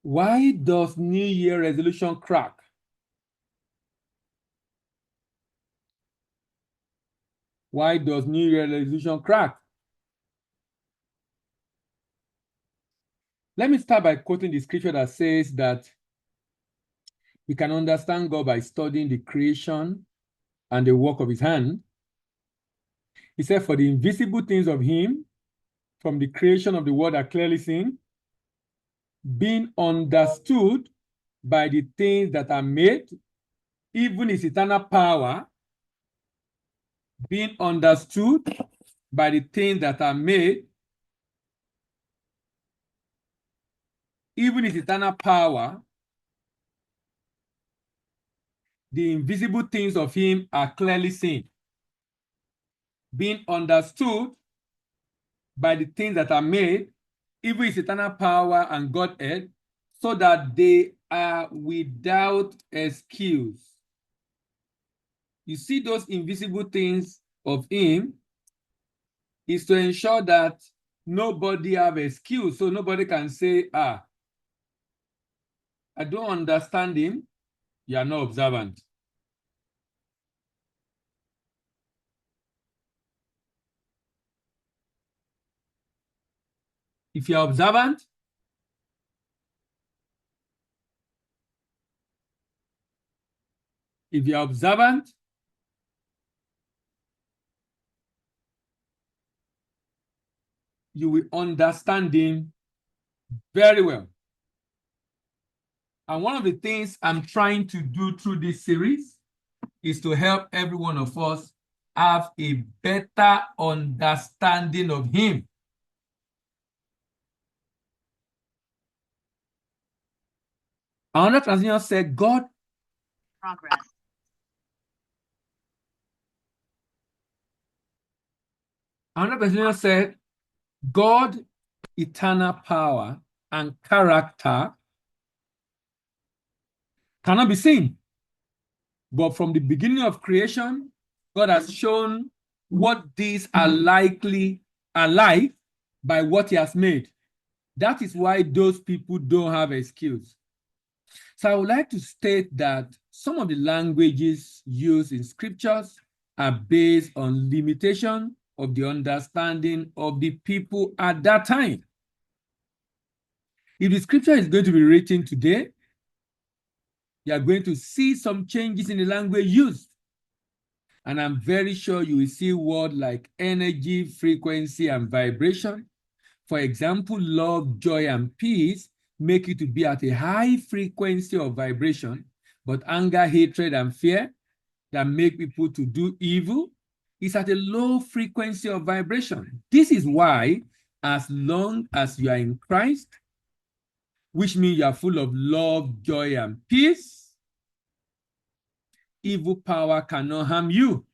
Why does New Year resolution crack? Why does New Year resolution crack? Let me start by quoting the scripture that says that we can understand God by studying the creation and the work of his hand. He said, for the invisible things of him, from the creation of the world are clearly seen, being understood by the things that are made, even his eternal power, being understood by the things that are made, even his eternal power, the invisible things of him are clearly seen, being understood by the things that are made, even his eternal power and Godhead, so that they are without excuse. You see, those invisible things of him is to ensure that nobody have excuse, so nobody can say, I don't understand him. You are not observant. If you are observant, you will understand him very well. And one of the things I'm trying to do through this series is to help every one of us have a better understanding of him. Another translation said, God progress. Another translation said, God, eternal power and character cannot be seen. But from the beginning of creation, God has shown what these are likely alive by what he has made. That is why those people don't have excuse. So I would like to state that some of the languages used in scriptures are based on limitation of the understanding of the people at that time. If the scripture is going to be written today, you are going to see some changes in the language used. And I'm very sure you will see words like energy, frequency, and vibration. For example, love, joy, and peace make you to be at a high frequency of vibration, but anger, hatred, and fear that make people to do evil is at a low frequency of vibration. This is why, as long as you are in Christ, which means you are full of love, joy, and peace, evil power cannot harm you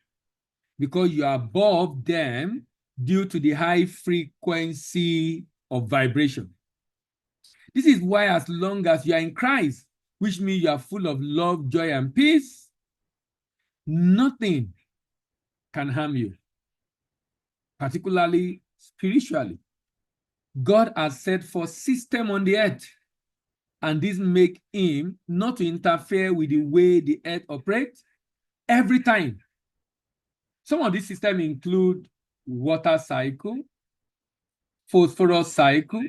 because you are above them due to the high frequency of vibration. This is why, as long as you are in Christ, which means you are full of love, joy, and peace, nothing can harm you, particularly spiritually. God has set forth system on the earth, and this make him not to interfere with the way the earth operates every time. Some of these systems include water cycle, phosphorus cycle,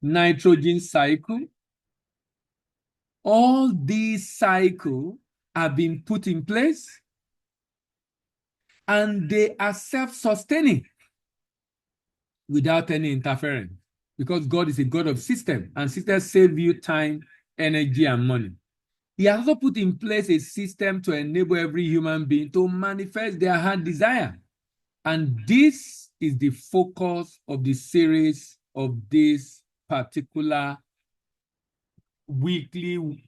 nitrogen cycle. All these cycles have been put in place and they are self-sustaining without any interference because God is a God of system and systems save you time, energy, and money. He has also put in place a system to enable every human being to manifest their heart desire. And this is the focus of the series of this particular weekly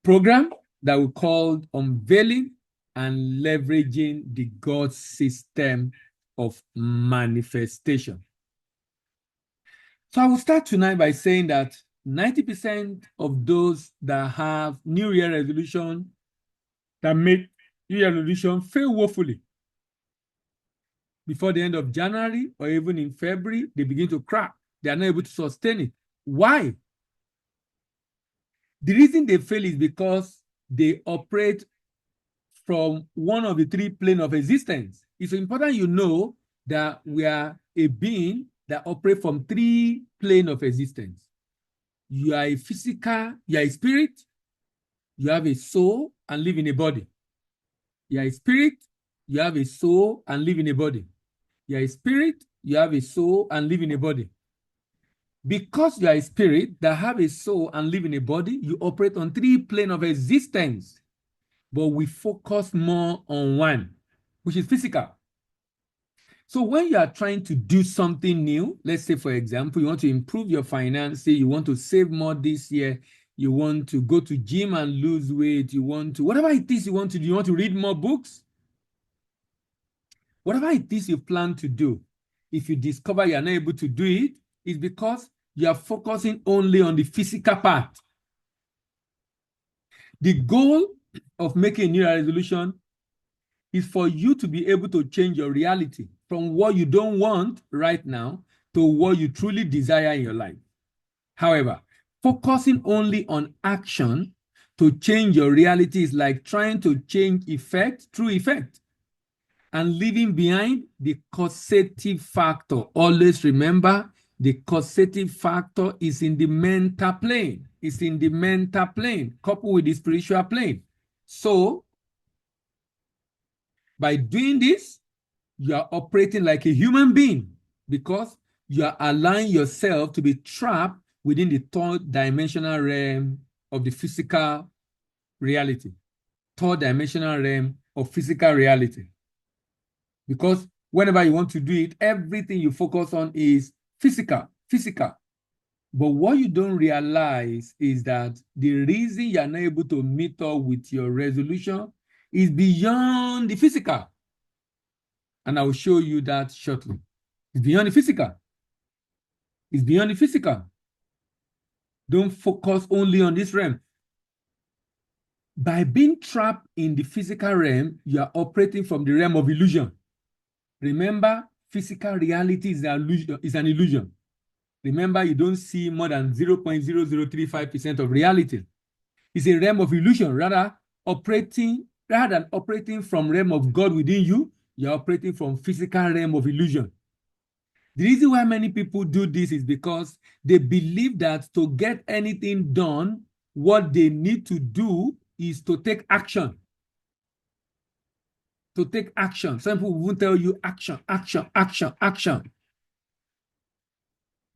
program that we called Unveiling and Leveraging the God System of Manifestation. So I will start tonight by saying that 90% of those that have New Year resolution, that make New Year resolution fail woefully. Before the end of January or even in February, they begin to crack. They are not able to sustain it. Why? The reason they fail is because they operate from one of the three planes of existence. It's important you know that we are a being that operate from three planes of existence. You are a physical, you are a spirit, you have a soul and live in a body. You are a spirit, you have a soul and live in a body. You are a spirit, you have a soul and live in a body. Because you are a spirit that have a soul and live in a body, you operate on three planes of existence. But we focus more on one, which is physical. So when you are trying to do something new, let's say, for example, you want to improve your finances, you want to save more this year, you want to go to gym and lose weight, you want to, whatever it is you want to do, you want to read more books, whatever it is you plan to do, if you discover you are not able to do it, it's because you are focusing only on the physical part. The goal of making a new resolution is for you to be able to change your reality from what you don't want right now to what you truly desire in your life. However, focusing only on action to change your reality is like trying to change effect through effect and leaving behind the causative factor. Always remember, the causative factor is in the mental plane. It's in the mental plane, coupled with the spiritual plane. So, by doing this, you are operating like a human being because you are allowing yourself to be trapped within the third dimensional realm of the physical reality. Third dimensional realm of physical reality. Because whenever you want to do it, everything you focus on is physical. But what you don't realize is that the reason you're not able to meet up with your resolution is beyond the physical. And I will show you that shortly. It's beyond the physical. It's beyond the physical. Don't focus only on this realm. By being trapped in the physical realm, you are operating from the realm of illusion. Remember, physical reality is an illusion. Remember, you don't see more than 0.0035% of reality. It's a realm of illusion. Rather than operating from realm of God within you, you're operating from physical realm of illusion. The reason why many people do this is because they believe that to get anything done, what they need to do is to take action. To take action. Some people will tell you action.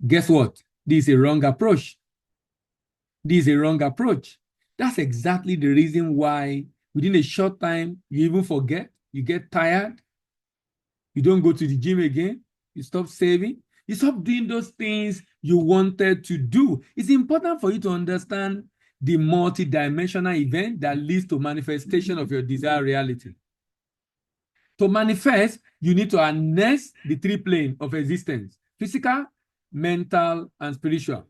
Guess what? This is a wrong approach. That's exactly the reason why within a short time, you even forget, you get tired, you don't go to the gym again, you stop saving, you stop doing those things you wanted to do. It's important for you to understand the multi-dimensional event that leads to manifestation of your desired reality. To manifest, you need to harness the three planes of existence: physical, mental, and spiritual.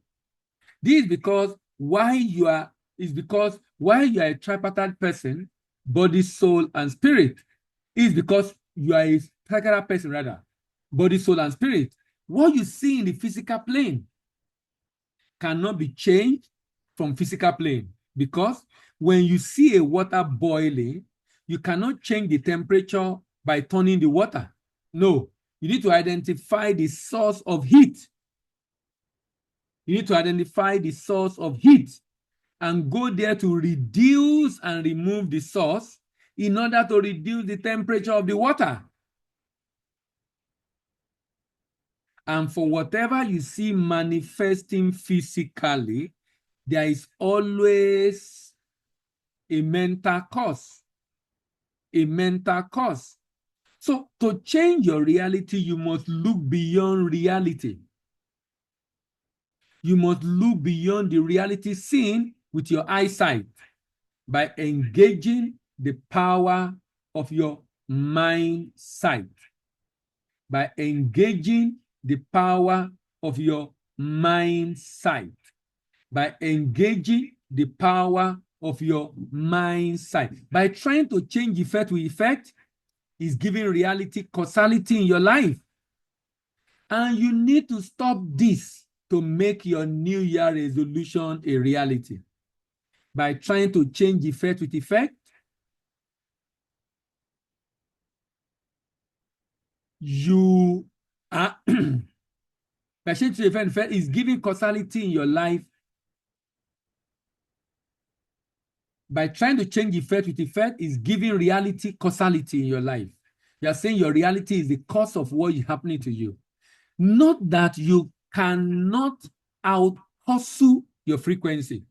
This is because while you are a tripartite person, body, soul, and spirit, is because you are a tripartite person, rather, body, soul, and spirit. What you see in the physical plane cannot be changed from physical plane, because when you see a water boiling, you cannot change the temperature by turning the water. No, you need to identify the source of heat. You need to identify the source of heat and go there to reduce and remove the source in order to reduce the temperature of the water. And for whatever you see manifesting physically, there is always a mental cause. So to change your reality, you must look beyond reality. You must look beyond the reality seen with your eyesight by engaging the power of your mind sight. By engaging the power of your mind sight. By engaging the power of your mind sight. By trying to change effect with effect is giving reality causality in your life. And you need to stop this to make your New Year resolution a reality. by trying to change effect with effect. You are by changing to effect with effect is giving causality in your life. By trying to change effect with effect is giving reality causality in your life. You are saying your reality is the cause of what is happening to you. Not that you cannot out hustle your frequency.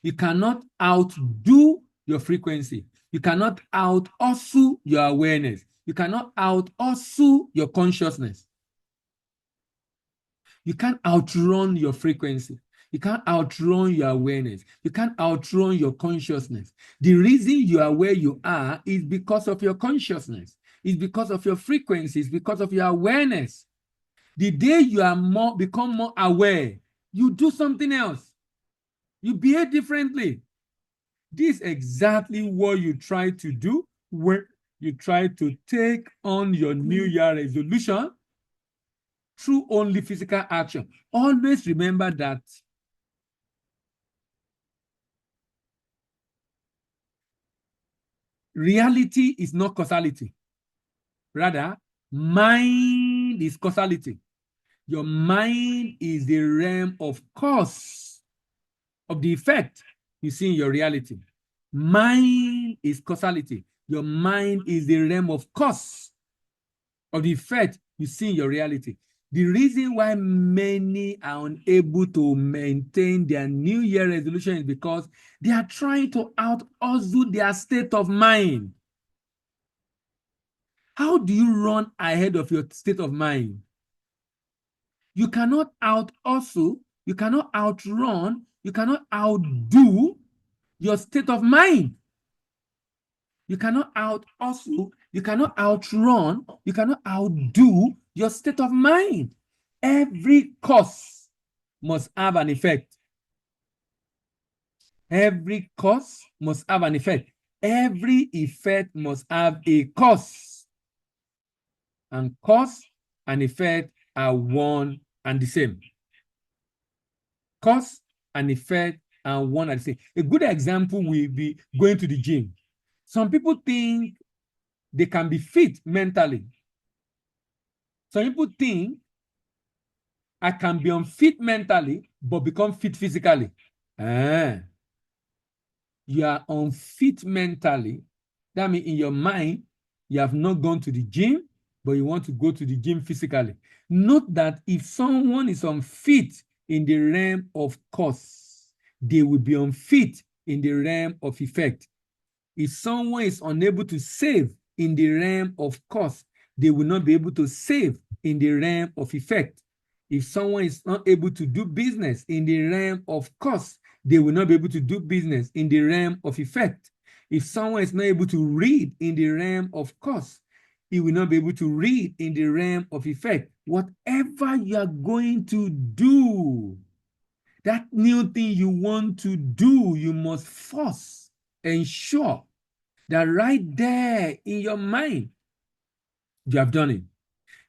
You cannot outdo your frequency. You cannot out hustle your awareness. You cannot out hustle your consciousness. You can't outrun your frequency. You can't outrun your awareness. You can't outrun your consciousness. The reason you are where you are is because of your consciousness. It's because of your frequency. It's because of your awareness. The day you are become more aware, you do something else. You behave differently. This is exactly what you try to do when you try to take on your New Year resolution through only physical action. Always remember that reality is not causality. Rather, mind is causality. Your mind is the realm of cause of the effect you see in your reality. Mind is causality. Your mind is the realm of cause of the effect you see in your reality. The reason why many are unable to maintain their New Year resolution is because they are trying to out-hustle their state of mind. How do you run ahead of your state of mind? You cannot out-hustle, you cannot outrun, you cannot outdo your state of mind. You cannot out-hustle, you cannot outrun, you cannot outdo your state of mind. Every cause must have an effect. Every cause must have an effect. Every effect must have a cause. And cause and effect are one and the same. Cause and effect are one and the same. A good example will be going to the gym. Some people think they can be fit mentally. Some people think I can be unfit mentally, but become fit physically. You are unfit mentally. That means in your mind, you have not gone to the gym, but you want to go to the gym physically. Note that if someone is unfit in the realm of cause, they will be unfit in the realm of effect. If someone is unable to save in the realm of cause, they will not be able to save in the realm of effect. If someone is not able to do business in the realm of cause, they will not be able to do business in the realm of effect. If someone is not able to read in the realm of cause, he will not be able to read in the realm of effect. Whatever you are going to do, that new thing you want to do, you must first ensure that right there in your mind, you have done it.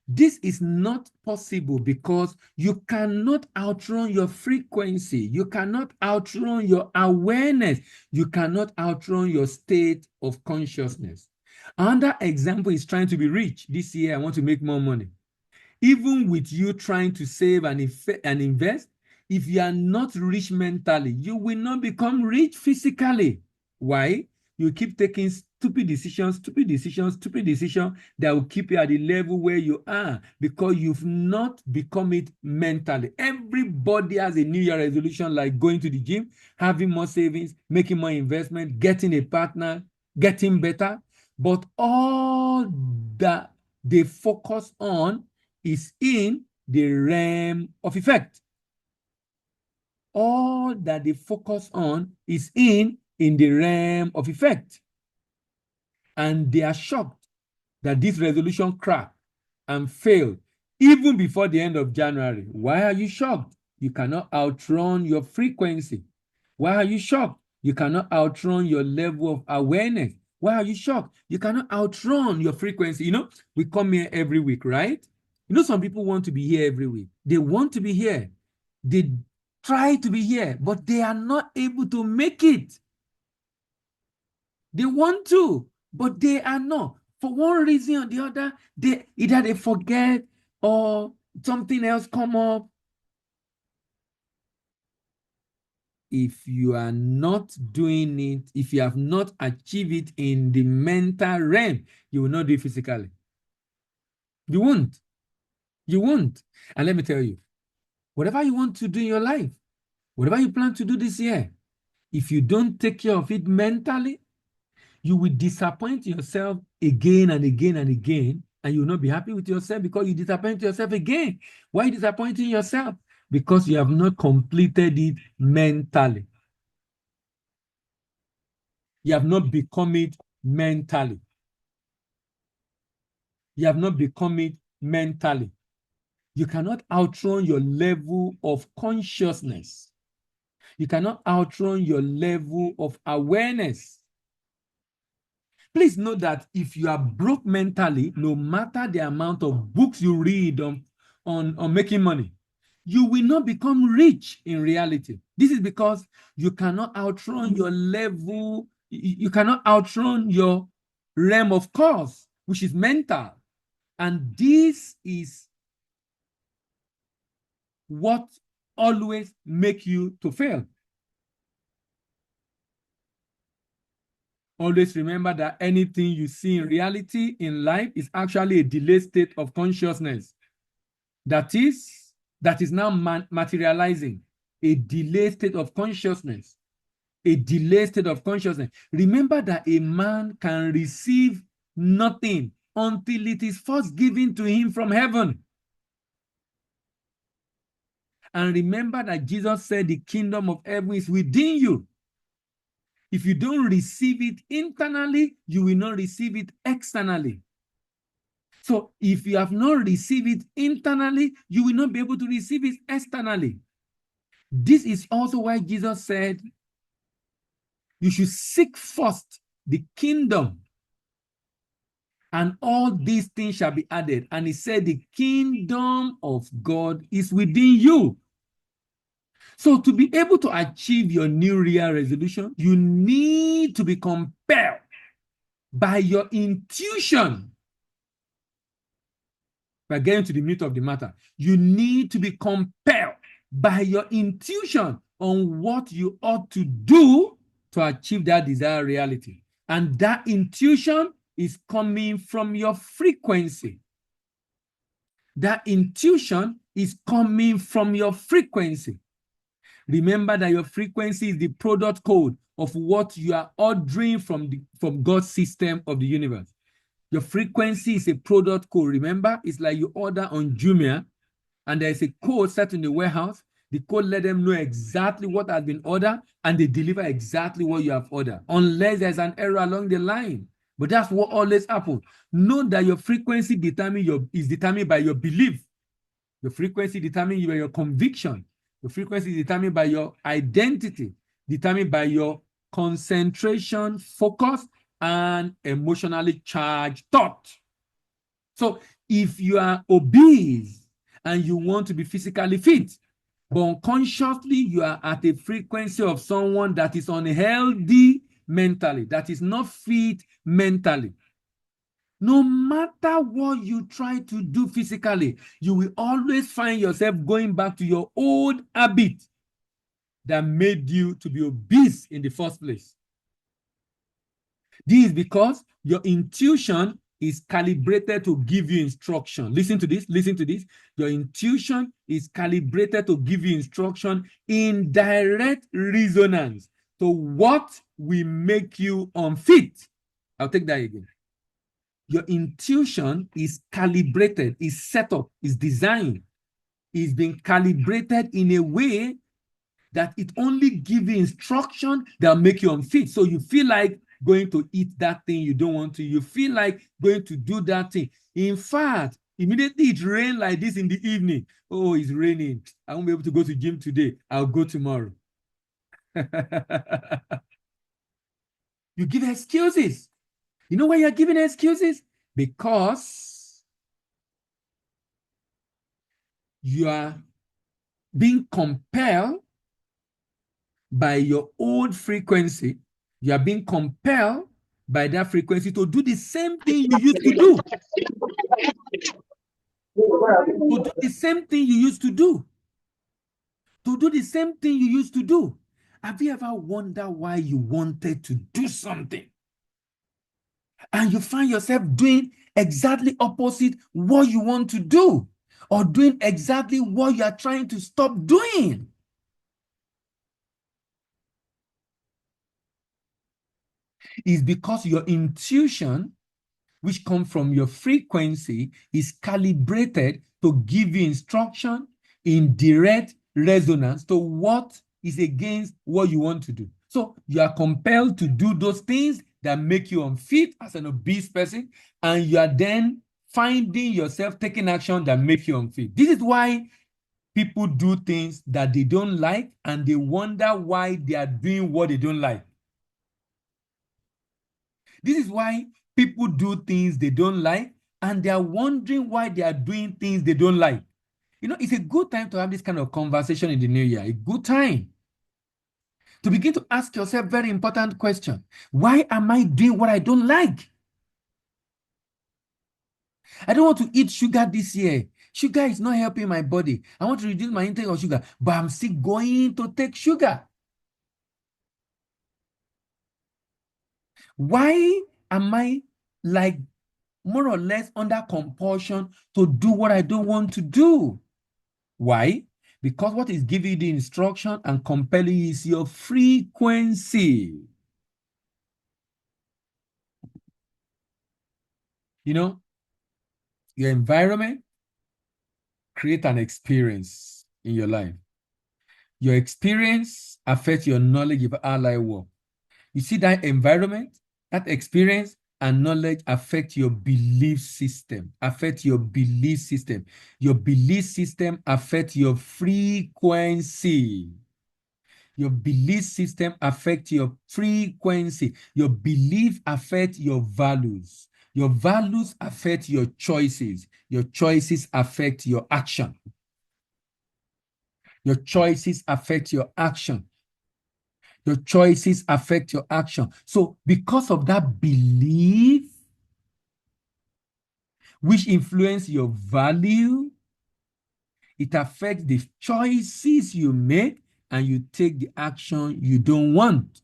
This is not possible because you cannot outrun your frequency. You cannot outrun your awareness. You cannot outrun your state of consciousness. Another example is trying to be rich. This year, I want to make more money. Even with you trying to save and invest, if you are not rich mentally, you will not become rich physically. Why? You keep taking stupid decisions that will keep you at the level where you are because you've not become it mentally. Everybody has a New Year resolution like going to the gym, having more savings, making more investment, getting a partner, getting better. But all that they focus on is in the realm of effect. All that they focus on is in the realm of effect. And they are shocked that this resolution cracked and failed even before the end of January. Why are you shocked? You cannot outrun your frequency. Why are you shocked? You cannot outrun your level of awareness. Why are you shocked? You cannot outrun your frequency. You know, we come here every week, right? You know, some people want to be here every week. They want to be here. They try to be here, but they are not able to make it. They want to, but they are not. For one reason or the other, either they forget or something else come up. If you are not doing it, if you have not achieved it in the mental realm, you will not do it physically. You won't. You won't. And let me tell you, whatever you want to do in your life, whatever you plan to do this year, if you don't take care of it mentally, you will disappoint yourself again and again and again, and you will not be happy with yourself because you disappoint yourself again. Why are you disappointing yourself? Because you have not completed it mentally. You have not become it mentally. You have not become it mentally. You cannot outrun your level of consciousness. You cannot outrun your level of awareness. Please note that if you are broke mentally, no matter the amount of books you read on making money, you will not become rich in reality. This is because you cannot outrun your level, you cannot outrun your realm of cause, which is mental. And this is what always make you to fail. Always remember that anything you see in reality in life is actually a delayed state of consciousness. That is now materializing. A delayed state of consciousness. A delayed state of consciousness. Remember that a man can receive nothing until it is first given to him from heaven. And remember that Jesus said the kingdom of heaven is within you. If you don't receive it internally, you will not receive it externally. So if you have not received it internally, you will not be able to receive it externally. This is also why Jesus said, you should seek first the kingdom, and all these things shall be added. And he said, the kingdom of God is within you. So to be able to achieve your New Year resolution, you need to be compelled by your intuition. By getting to the meat of the matter, you need to be compelled by your intuition on what you ought to do to achieve that desired reality. And that intuition is coming from your frequency. That intuition is coming from your frequency. Remember that your frequency is the product code of what you are ordering from God's system of the universe. Your frequency is a product code. Remember, it's like you order on Jumia and there's a code set in the warehouse. The code let them know exactly what has been ordered and they deliver exactly what you have ordered, unless there's an error along the line. But that's what always happens. Know that your frequency is determined by your belief. Your frequency determines by your conviction. Your frequency is determined by your identity, determined by your concentration, focus, and emotionally charged thought. So if you are obese and you want to be physically fit, but unconsciously you are at a frequency of someone that is unhealthy mentally, that is not fit mentally, no matter what you try to do physically, you will always find yourself going back to your old habit that made you to be obese in the first place. This is because your intuition is calibrated to give you instruction. Listen to this, listen to this. Your intuition is calibrated to give you instruction in direct resonance to what will make you unfit. I'll take that again. Your intuition is calibrated, is set up, is designed, is being calibrated in a way that it only gives you instruction that will make you unfit. So you feel like going to eat that thing you don't want to. You feel like going to do that thing. In fact, immediately it rained like this in the evening. Oh, it's raining. I won't be able to go to gym today. I'll go tomorrow. You give excuses. You know why you're giving excuses? Because you are being compelled by your old frequency. You are being compelled by that frequency to do the same thing you used to do. To do the same thing you used to do. To do the same thing you used to do. Have you ever wondered why you wanted to do something and you find yourself doing exactly opposite what you want to do, or doing exactly what you are trying to stop doing? It's because your intuition, which comes from your frequency, is calibrated to give you instruction in direct resonance to what is against what you want to do. So you are compelled to do those things that make you unfit as an obese person, and you are then finding yourself taking action that make you unfit. This is why people do things that they don't like, and they wonder why they are doing what they don't like. This is why people do things they don't like, and they are wondering why they are doing things they don't like. You know, it's a good time to have this kind of conversation in the new year. A good time to begin to ask yourself very important question. Why am I doing what I don't like? I don't want to eat sugar this year. Sugar is not helping my body. I want to reduce my intake of sugar, but I'm still going to take sugar. Why am I like more or less under compulsion to do what I don't want to do? Why? Because what is giving you the instruction and compelling you is your frequency. You know, your environment create an experience in your life. Your experience affects your knowledge of how life works. You see that environment, that experience and knowledge affect your belief system, affect your belief system. Your belief system affects your frequency. Your belief system affects your frequency. Your belief affects your values. Your values affect your choices. Your choices affect your action. Your choices affect your action. Your choices affect your action. So because of that belief, which influence your value, it affects the choices you make, and you take the action you don't want.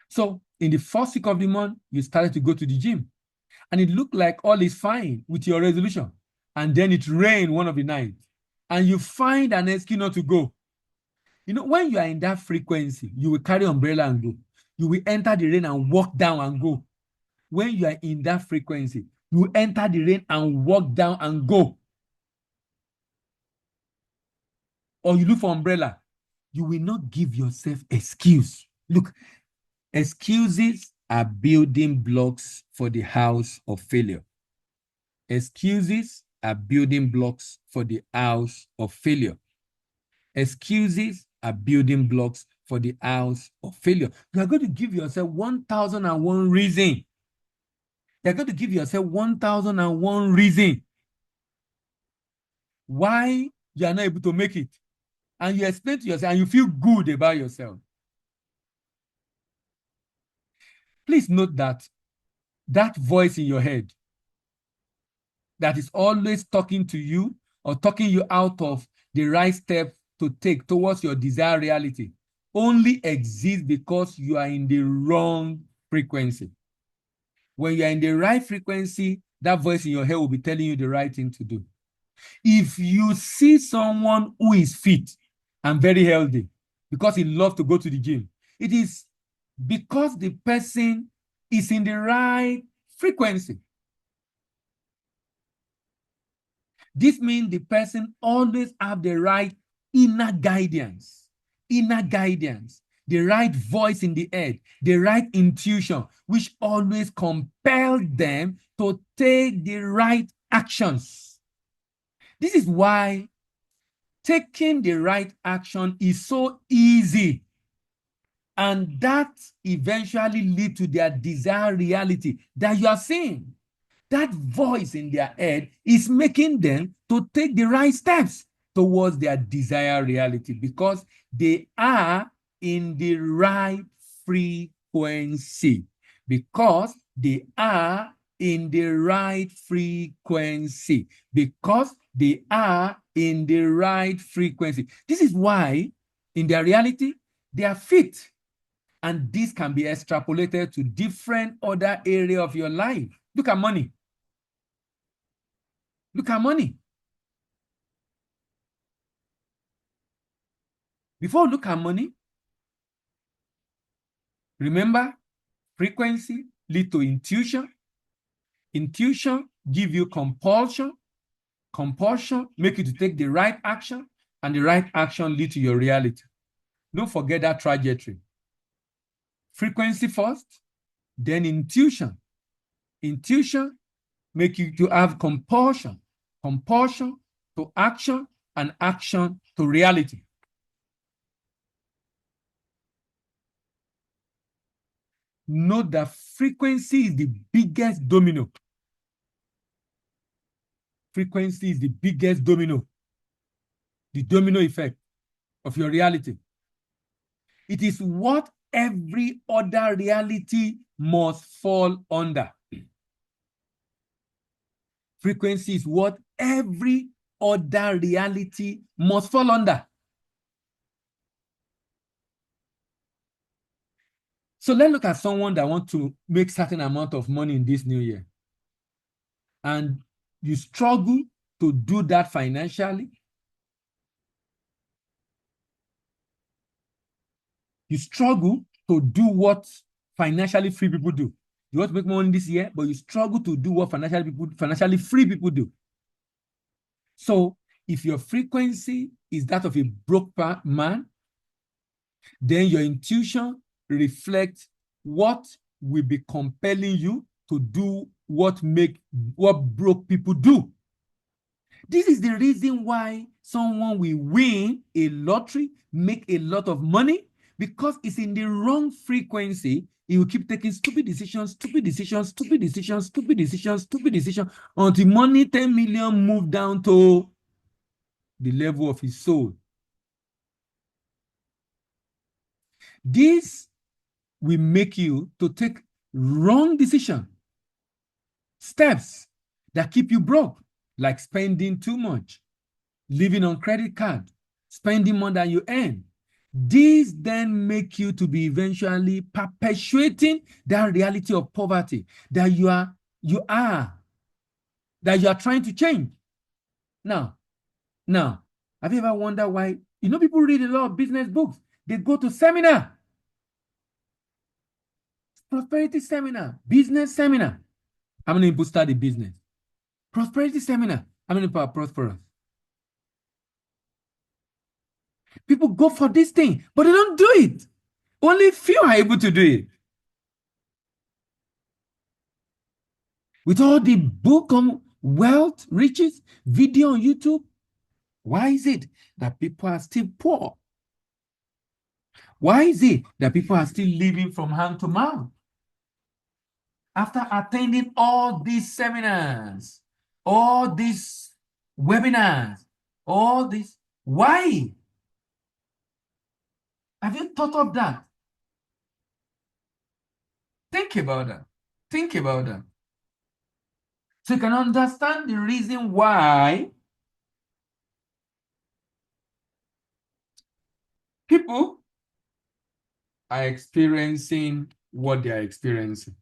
So in the first week of the month, you started to go to the gym, and it looked like all is fine with your resolution. And then it rained one of the nights, and you find an excuse not to go. You know, when you are in that frequency, you will carry umbrella and go. You will enter the rain and walk down and go. When you are in that frequency, you enter the rain and walk down and go. Or you look for umbrella. You will not give yourself excuse. Look, excuses are building blocks for the house of failure. Excuses are building blocks for the house of failure. Excuses are building blocks for the house of failure. You are going to give yourself 1,001 reason. You're going to give yourself 1,001 reason why you are not able to make it. And you explain to yourself and you feel good about yourself. Please note that that voice in your head that is always talking to you or talking you out of the right step to take towards your desired reality only exists because you are in the wrong frequency. When you are in the right frequency, that voice in your head will be telling you the right thing to do. If you see someone who is fit and very healthy because he loves to go to the gym, it is because the person is in the right frequency. This means the person always have the right inner guidance, the right voice in the head, the right intuition, which always compel them to take the right actions. This is why taking the right action is so easy, and that eventually leads to their desired reality that you are seeing. That voice in their head is making them to take the right steps towards their desired reality because they are in the right frequency. Because they are in the right frequency. Because they are in the right frequency. This is why, in their reality, they are fit. And this can be extrapolated to different other areas of your life. Look at money. Look at money. Before we look at money, remember, frequency lead to intuition. Intuition give you compulsion. Compulsion make you to take the right action, and the right action lead to your reality. Don't forget that trajectory. Frequency first, then intuition. Intuition make you to have compulsion. Compulsion to action, and action to reality. Note that frequency is the biggest domino. Frequency is the biggest domino. The domino effect of your reality. It is what every other reality must fall under. Frequency is what every other reality must fall under. So let's look at someone that wants to make certain amount of money in this new year. And you struggle to do that financially. You struggle to do what financially free people do. You want to make money this year, but you struggle to do what financially free people do. So if your frequency is that of a broke man, then your intuition reflects what will be compelling you to do what broke people do. This is the reason why someone will win a lottery, make a lot of money, because it's in the wrong frequency. He will keep taking stupid decisions until money 10 million move down to the level of his soul. This will make you to take wrong decision, steps that keep you broke, like spending too much, living on credit card, spending more than you earn. These then make you to be eventually perpetuating that reality of poverty that you are trying to change. Now, have you ever wondered why? People read a lot of business books. They go to seminar, prosperity seminar, business seminar. How many people study business? Prosperity seminar. How many people are prosperous? People go for this thing, but they don't do it. Only few are able to do it. With all the book on wealth, riches, video on YouTube, why is it that people are still poor? Why is it that people are still living from hand to mouth? After attending all these seminars, all these webinars, all this, why? Have you thought of that? Think about that. Think about that. So you can understand the reason why people are experiencing what they are experiencing.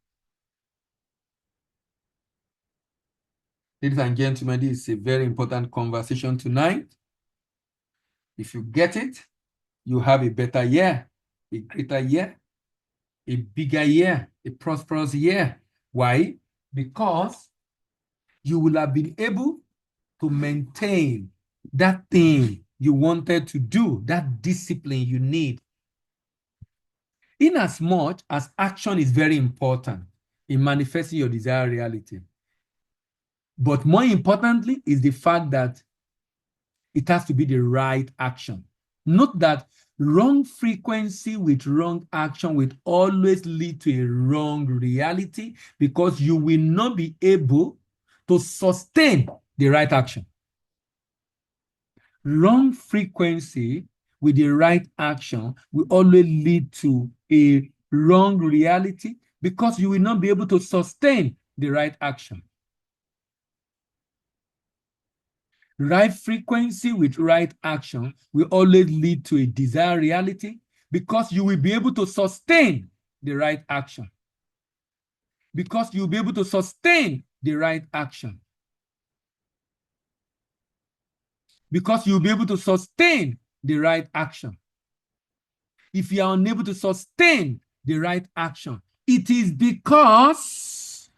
Ladies and gentlemen, this is a very important conversation tonight. If you get it, you have a better year, a greater year, a bigger year, a prosperous year. Why? Because you will have been able to maintain that thing you wanted to do, that discipline you need. In as much as action is very important in manifesting your desired reality. But more importantly is the fact that it has to be the right action. Note that wrong frequency with wrong action will always lead to a wrong reality, because you will not be able to sustain the right action. Wrong frequency with the right action will always lead to a wrong reality because you will not be able to sustain the right action. Right frequency with right action will always lead to a desired reality because you will be able to sustain the right action. Because you'll be able to sustain the right action. Because you'll be able to sustain the right action. If you are unable to sustain the right action, it is because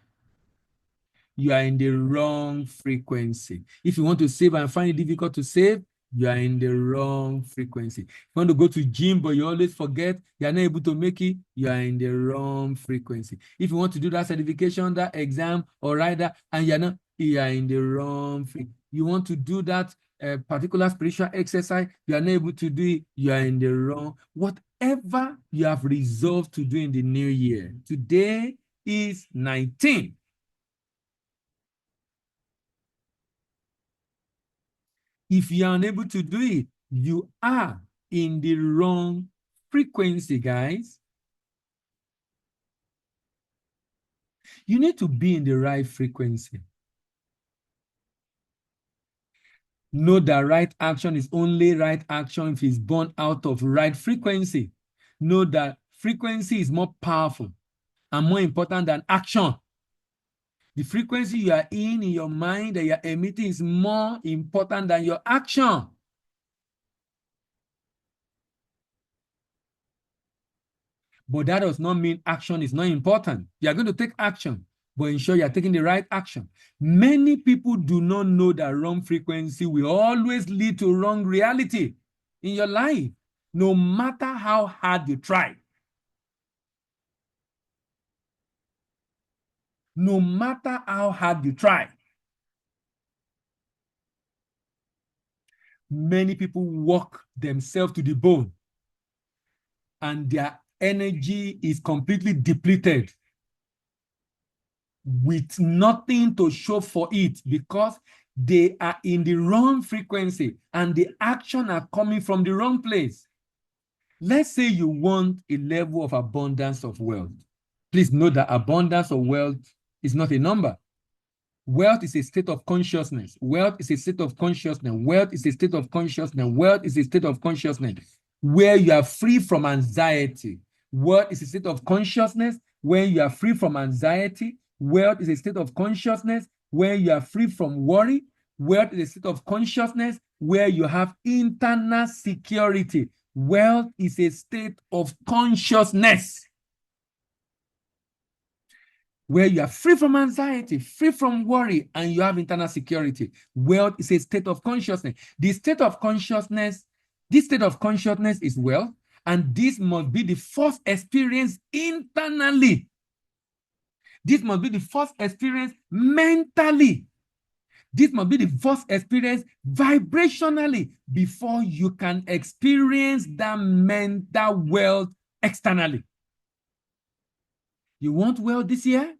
you are in the wrong frequency. If you want to save and find it difficult to save, you are in the wrong frequency. If you want to go to gym, but you always forget, you are not able to make it, you are in the wrong frequency. If you want to do that certification, that exam, or write that, and you are in the wrong frequency. You want to do that particular spiritual exercise, you are not able to do it, you are in the wrong. Whatever you have resolved to do in the new year, today is 19. If you are unable to do it, you are in the wrong frequency, guys. You need to be in the right frequency. Know that right action is only right action if it's born out of right frequency. Know that frequency is more powerful and more important than action. The frequency you are in your mind that you are emitting is more important than your action. But that does not mean action is not important. You are going to take action, but ensure you are taking the right action. Many people do not know that wrong frequency will always lead to wrong reality in your life, no matter how hard you try. No matter how hard you try. Many people work themselves to the bone and their energy is completely depleted with nothing to show for it because they are in the wrong frequency and the action are coming from the wrong place. Let's say you want a level of abundance of wealth. Please know that abundance of wealth is not a number. Wealth is a state of consciousness. Wealth is a state of consciousness. Wealth is a state of consciousness. Wealth is a state of consciousness where you are free from anxiety. Wealth is a state of consciousness when you are free from anxiety. Wealth is a state of consciousness where you are free from worry. Wealth is a state of consciousness where you have internal security. Wealth is a state of consciousness where you are free from anxiety, free from worry, and you have internal security. Wealth is a state of consciousness. This state of consciousness is wealth, and this must be the first experience internally. This must be the first experience mentally. This must be the first experience vibrationally before you can experience that mental wealth externally. You want wealth this year?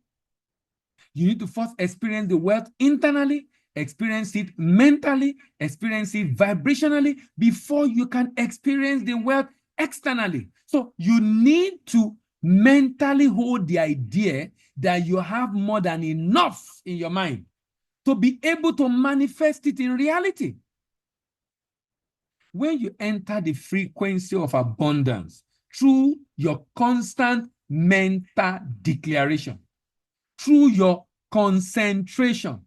You need to first experience the wealth internally, experience it mentally, experience it vibrationally before you can experience the wealth externally. So you need to mentally hold the idea that you have more than enough in your mind to be able to manifest it in reality. When you enter the frequency of abundance through your constant mental declaration, through your concentration,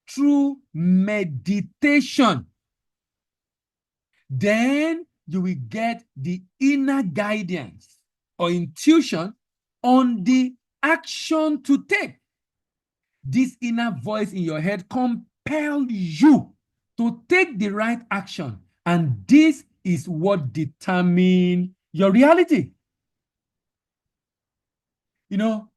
through meditation, then you will get the inner guidance or intuition on the action to take. This inner voice in your head compels you to take the right action, and this is what determines your reality. You know,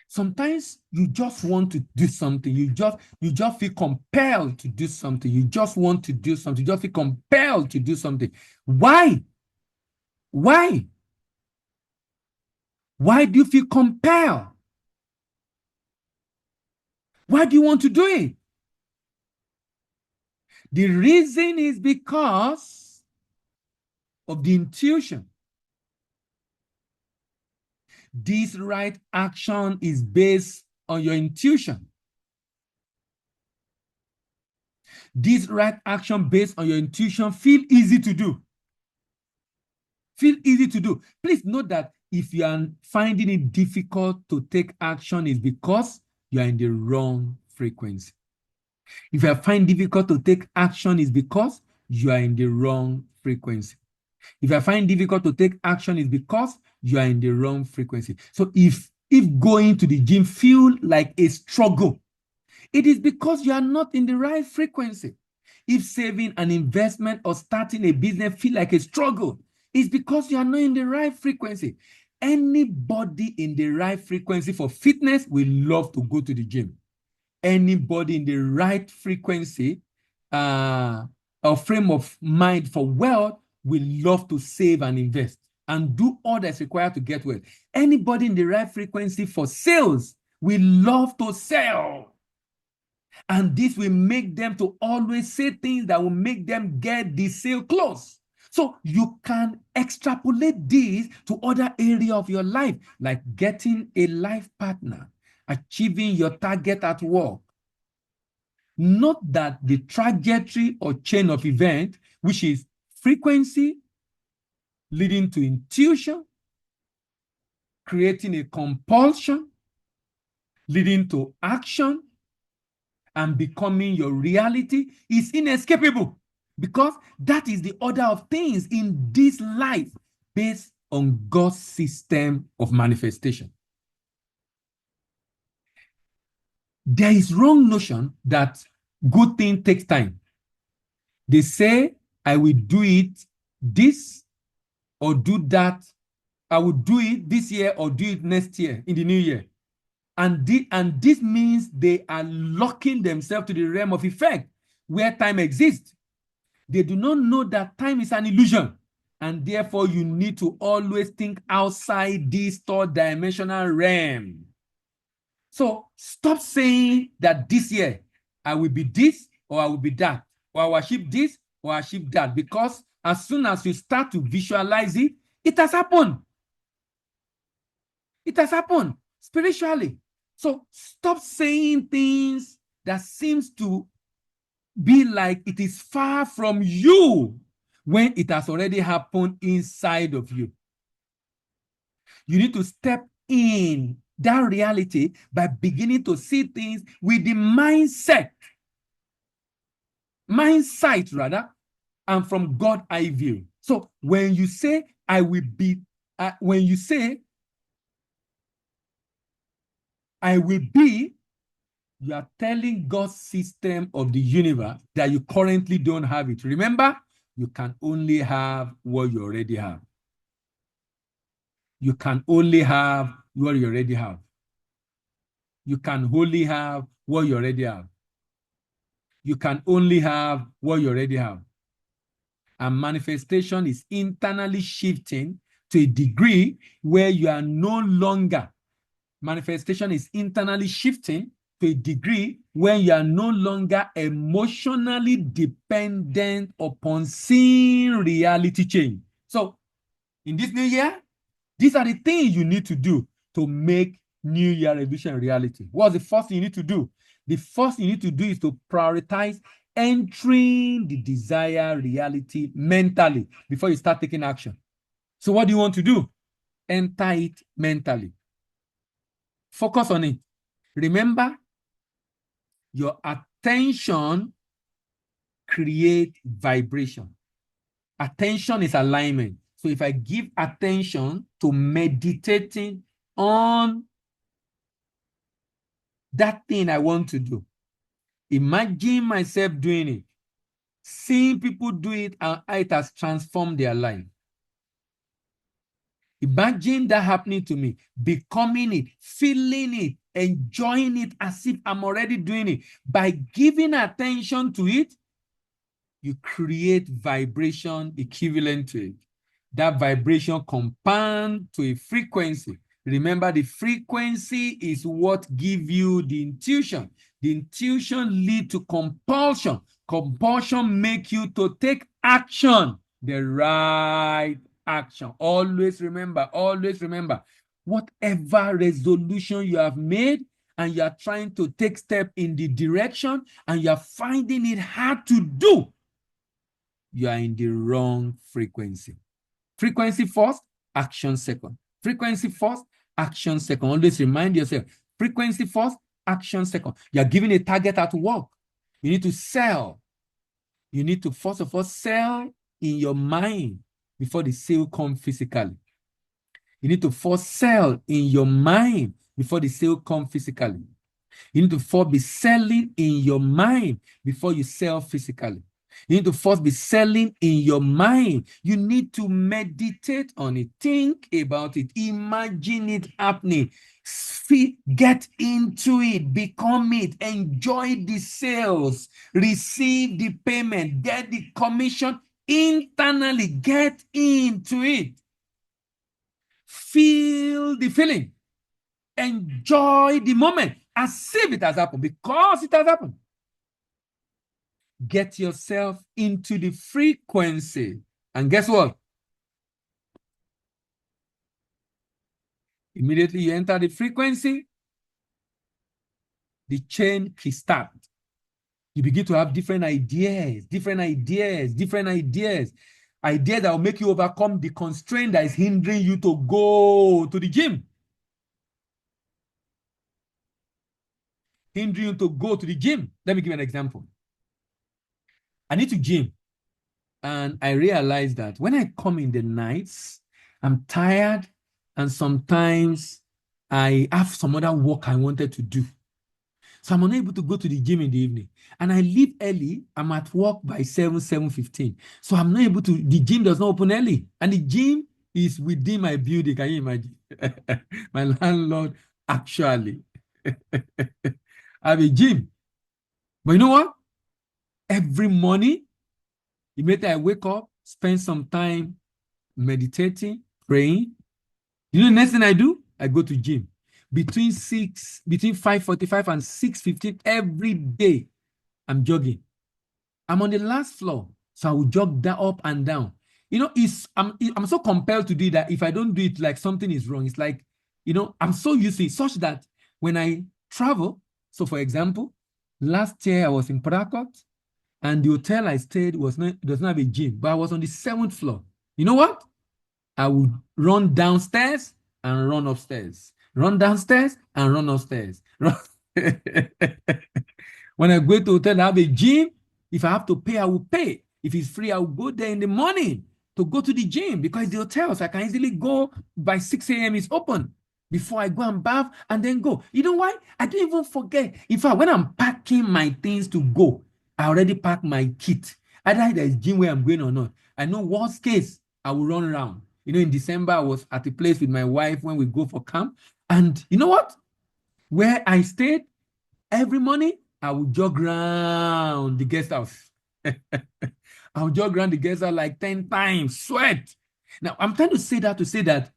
sometimes you just want to do something. You just feel compelled to do something. You just want to do something. You just feel compelled to do something. Why? Why? Why do you feel compelled? Why do you want to do it? The reason is because of the intuition. This right action is based on your intuition. This right action based on your intuition feel easy to do. Feel easy to do. Please note that if you are finding it difficult to take action, is because you are in the wrong frequency. If you find it difficult to take action, is because you are in the wrong frequency. If I find it difficult to take action, is because you are in the wrong frequency. So if going to the gym feel like a struggle, it is because you are not in the right frequency. If saving an investment or starting a business feel like a struggle, it's because you are not in the right frequency. Anybody in the right frequency for fitness will love to go to the gym. Anybody in the right frequency or frame of mind for wealth will love to save and invest and do all that's required to get wealth. Anybody in the right frequency for sales will love to sell. And this will make them to always say things that will make them get the sale close. So you can extrapolate this to other areas of your life, like getting a life partner, achieving your target at work. Note that the trajectory or chain of event, which is frequency leading to intuition, creating a compulsion, leading to action, and becoming your reality, is inescapable, because that is the order of things in this life based on God's system of manifestation. There is wrong notion that good thing takes time. They say, I will do it this or do that. I will do it this year or do it next year in the new year. And this means they are locking themselves to the realm of effect where time exists. They do not know that time is an illusion. And therefore, you need to always think outside this third dimensional realm. So stop saying that this year I will be this or I will be that, or I will achieve this or achieve that, because as soon as you start to visualize it, it has happened. It has happened spiritually. So stop saying things that seems to be like it is far from you when it has already happened inside of you. You need to step in that reality by beginning to see things with the mindset rather, and from God eye view. So when you say, I will be, when you say, I will be, you are telling God's system of the universe that you currently don't have it. Remember, you can only have what you already have. You can only have what you already have. You can only have what you already have. You can only have what you already have. And manifestation is internally shifting to a degree where you are no longer, manifestation is internally shifting to a degree where you are no longer emotionally dependent upon seeing reality change. So in this new year, these are the things you need to do to make New Year resolution reality. What's the first thing you need to do? The first thing you need to do is to prioritize entering the desired reality mentally before you start taking action. So what do you want to do? Enter it mentally. Focus on it. Remember, your attention creates vibration. Attention is alignment. So if I give attention to meditating on that thing I want to do, imagine myself doing it, seeing people do it, and it has transformed their life. Imagine that happening to me, becoming it, feeling it, enjoying it as if I'm already doing it. By giving attention to it, you create vibration equivalent to it. That vibration compounds to a frequency. Remember, the frequency is what gives you the intuition. The intuition leads to compulsion. Compulsion make you to take action, the right action. Always remember, whatever resolution you have made and you are trying to take step in the direction and you are finding it hard to do, you are in the wrong frequency. Frequency first, action second. Frequency first, action second. Always remind yourself, frequency first, action second. You are given a target at work. You need to sell. You need to first of all sell in your mind before the sale comes physically. You need to first sell in your mind before the sale comes physically. You need to first be selling in your mind before you sell physically. You need to first be selling in your mind. You need to meditate on it. Think about it. Imagine it happening. Get into it. Become it. Enjoy the sales. Receive the payment. Get the commission internally. Get into it. Feel the feeling. Enjoy the moment as if it has happened, because it has happened. Get yourself into the frequency. And guess what? Immediately you enter the frequency, the chain kickstarts. You begin to have different ideas that will make you overcome the constraint that is hindering you to go to the gym. Let me give you an example. I need to gym. And I realized that when I come in the nights, I'm tired, and sometimes I have some other work I wanted to do. So I'm unable to go to the gym in the evening. And I leave early. I'm at work by 7:15. So I'm not able to, the gym does not open early. And the gym is within my building. Can you imagine? My landlord actually have a gym. But you know what? Every morning, immediately I wake up, spend some time meditating, praying. You know the next thing I do? I go to gym. Between 5:45 and 6:15 every day, I'm jogging. I'm on the last floor, so I will jog that up and down. You know, I'm so compelled to do that. If I don't do it, like something is wrong. It's like, you know, I'm so used to it, such that when I travel, so for example, last year I was in Port Harcourt, and the hotel I stayed does not have a gym, but I was on the 7th floor. You know what? I would run downstairs and run upstairs. Run downstairs and run upstairs. When I go to hotel, I have a gym. If I have to pay, I will pay. If it's free, I will go there in the morning to go to the gym, because the hotels, I can easily go by 6 a.m. It's open before I go and bath and then go. You know why? I don't even forget. In fact, when I'm packing my things to go, I already packed my kit. Either there's gym where I'm going or not. I know worst case, I will run around. You know, in December, I was at a place with my wife when we go for camp. And you know what? Where I stayed, every morning, I would jog around the guest house. I would jog around the guest house like 10 times, sweat. Now, I'm trying to say that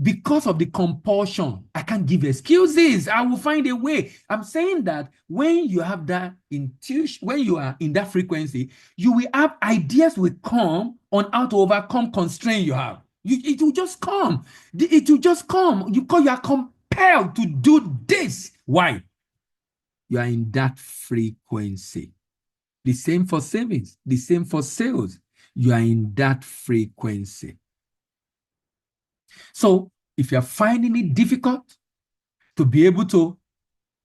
because of the compulsion, I can't give excuses. I will find a way. I'm saying that when you have that intuition, when you are in that frequency, you will have ideas will come on how to overcome constraint you have. It will just come. It will just come. Because you are compelled to do this. Why? You are in that frequency. The same for savings, the same for sales. You are in that frequency. So if you're finding it difficult to be able to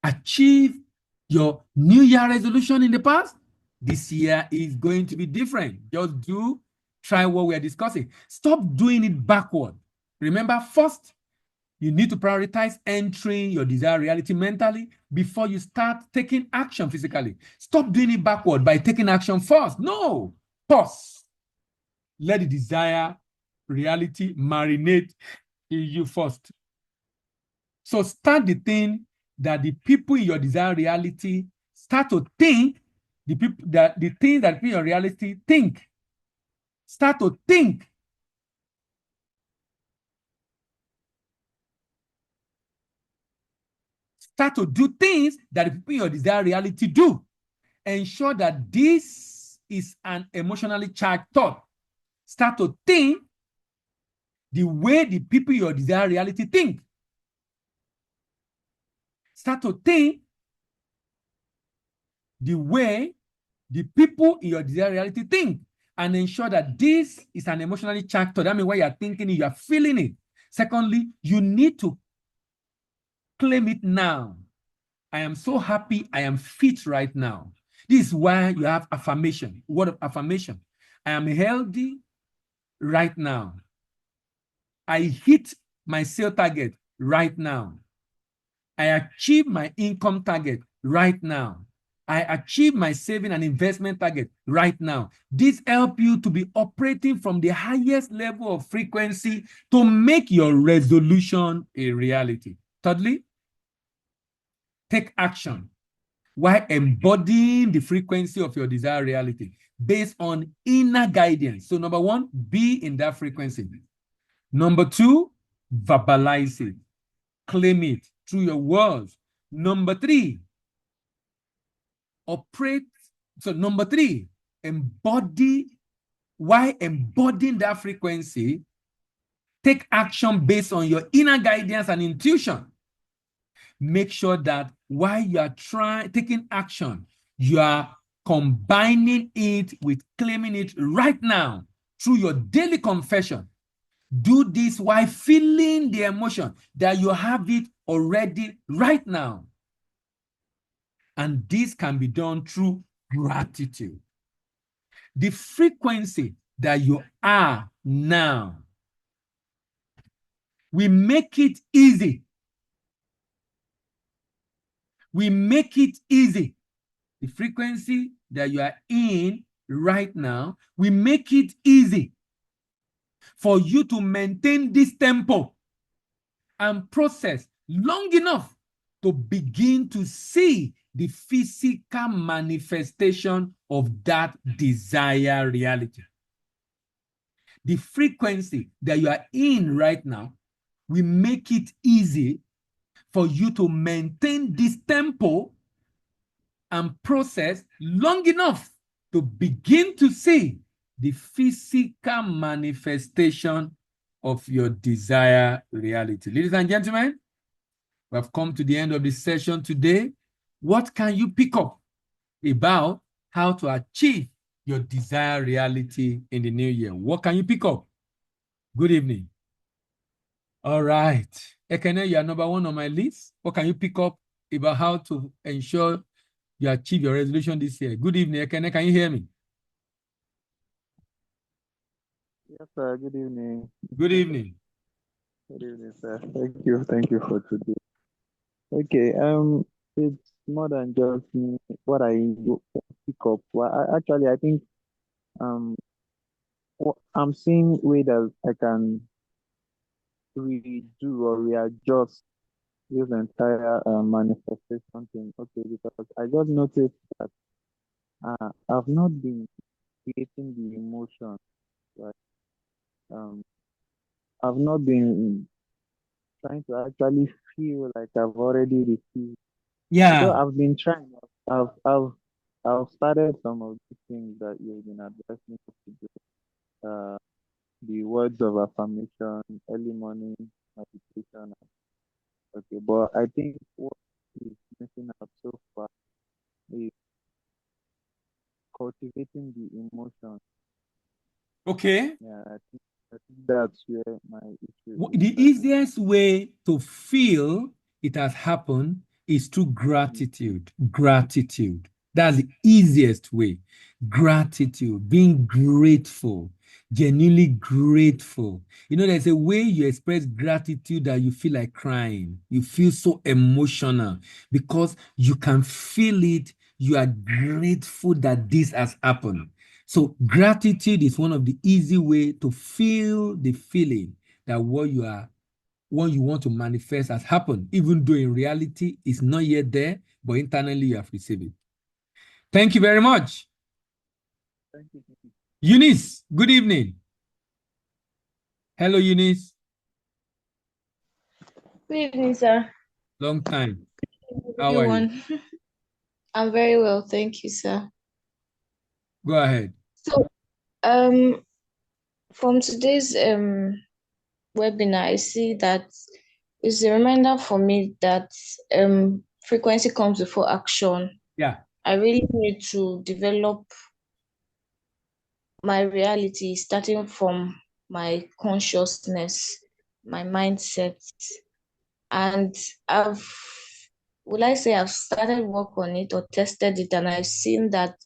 achieve your New Year resolution in the past, this year is going to be different. Just try what we are discussing. Stop doing it backward. Remember, first, you need to prioritize entering your desired reality mentally before you start taking action physically. Stop doing it backward by taking action first. No, pause. Let the desired reality marinate in you first. So start the thing that the people in your desired reality start to think, the things that people in your reality think. Start to think. Start to do things that the people in your desired reality do. ensure that this is an emotionally charged thought. Start to think the way the people in your desired reality think. Start to think the way the people in your desired reality think, and ensure that this is an emotionally charged thought. That means when you are thinking it, you are feeling it. Secondly, you need to claim it now. I am so happy, I am fit right now. This is why you have affirmation, word of affirmation. I am healthy right now. I hit my sale target right now. I achieve my income target right now. I achieve my saving and investment target right now. This helps you to be operating from the highest level of frequency to make your resolution a reality. Thirdly, take action while embodying the frequency of your desired reality based on inner guidance. So number one, be in that frequency. Number two, verbalize it. Claim it through your words. Number three, operate. So number three, embody. While embodying that frequency, take action based on your inner guidance and intuition. Make sure that while you are taking action, you are combining it with claiming it right now through your daily confession. Do this while feeling the emotion that you have it already right now. And this can be done through gratitude. The frequency that you are now, we make it easy. We make it easy. The frequency that you are in right now, we make it easy for you to maintain this tempo and process long enough to begin to see the physical manifestation of that desired reality. The frequency that you are in right now, we make it easy for you to maintain this tempo and process long enough to begin to see the physical manifestation of your desired reality. Ladies and gentlemen, we have come to the end of the session today. What can you pick up about how to achieve your desired reality in the new year? What can you pick up? Good evening. All right. Ekene, you are number one on my list. What can you pick up about how to ensure you achieve your resolution this year? Good evening, Ekene. Can you hear me? Yes, sir. Good evening. Good evening. Good evening, sir. Thank you. Thank you for today. Okay. It's more than just me. What I pick up. Well, I think um, I'm seeing way that I can redo or readjust this entire manifestation thing. Okay, because I just noticed that I've not been creating the emotion. Right? Um, I've not been trying to actually feel like I've already received. Although Yeah. I've been trying, I've I've I've started some of the things that you've been advising me to do. Uh, the words of affirmation, early morning meditation. Okay, but I think what is missing out so far is cultivating the emotion. Okay. Yeah, I think that's where my issue is The right now. easiest way to feel it has happened is through gratitude. Gratitude. That's the easiest way. Gratitude, being grateful, genuinely grateful. You know, there's a way you express gratitude that you feel like crying. You feel so emotional because you can feel it. You are grateful that this has happened. So gratitude is one of the easy way to feel the feeling that what you want to manifest has happened, even though in reality it's not yet there, but internally you have received it. Thank you very much. Thank you. Eunice, good evening. Hello, Eunice. Good evening, sir. Long time. How are you? Everyone. I'm very well, thank you, sir. Go ahead. So, um, from today's webinar, I see that it's a reminder for me that frequency comes before action. Yeah. I really need to develop my reality starting from my consciousness, my mindset, and I've will I say I've started work on it or tested it, and I've seen that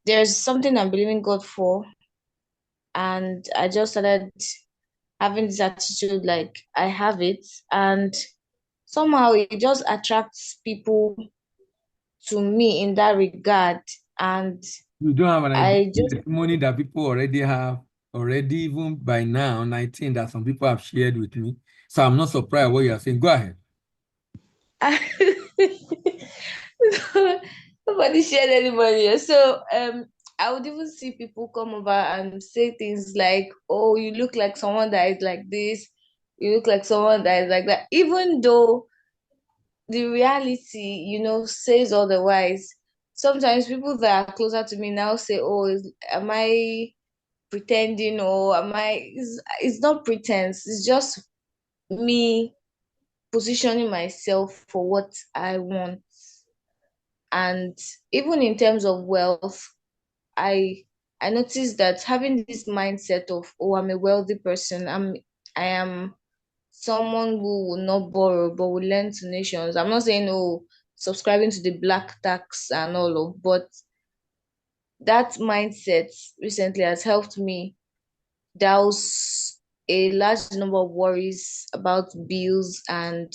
there's something I'm believing God for, and I just started having this attitude like I have it, and somehow it just attracts people to me in that regard. And You don't have an idea I just testimony that people already have, already even by now, 19, that some people have shared with me. So I'm not surprised what you are saying. Go ahead. nobody shared anybody. So I would even see people come over and say things like, "Oh, you look like someone that is like this. You look like someone that is like that." Even though the reality, says otherwise. Sometimes people that are closer to me now say, "Oh, am I pretending or am I?" It's not pretense. It's just me positioning myself for what I want. And even in terms of wealth, I I noticed that having this mindset of, oh, I'm a wealthy person, I am someone who will not borrow but will lend to nations. I'm not saying, oh, subscribing to the black tax and all of, but that mindset recently has helped me douse a large number of worries about bills, and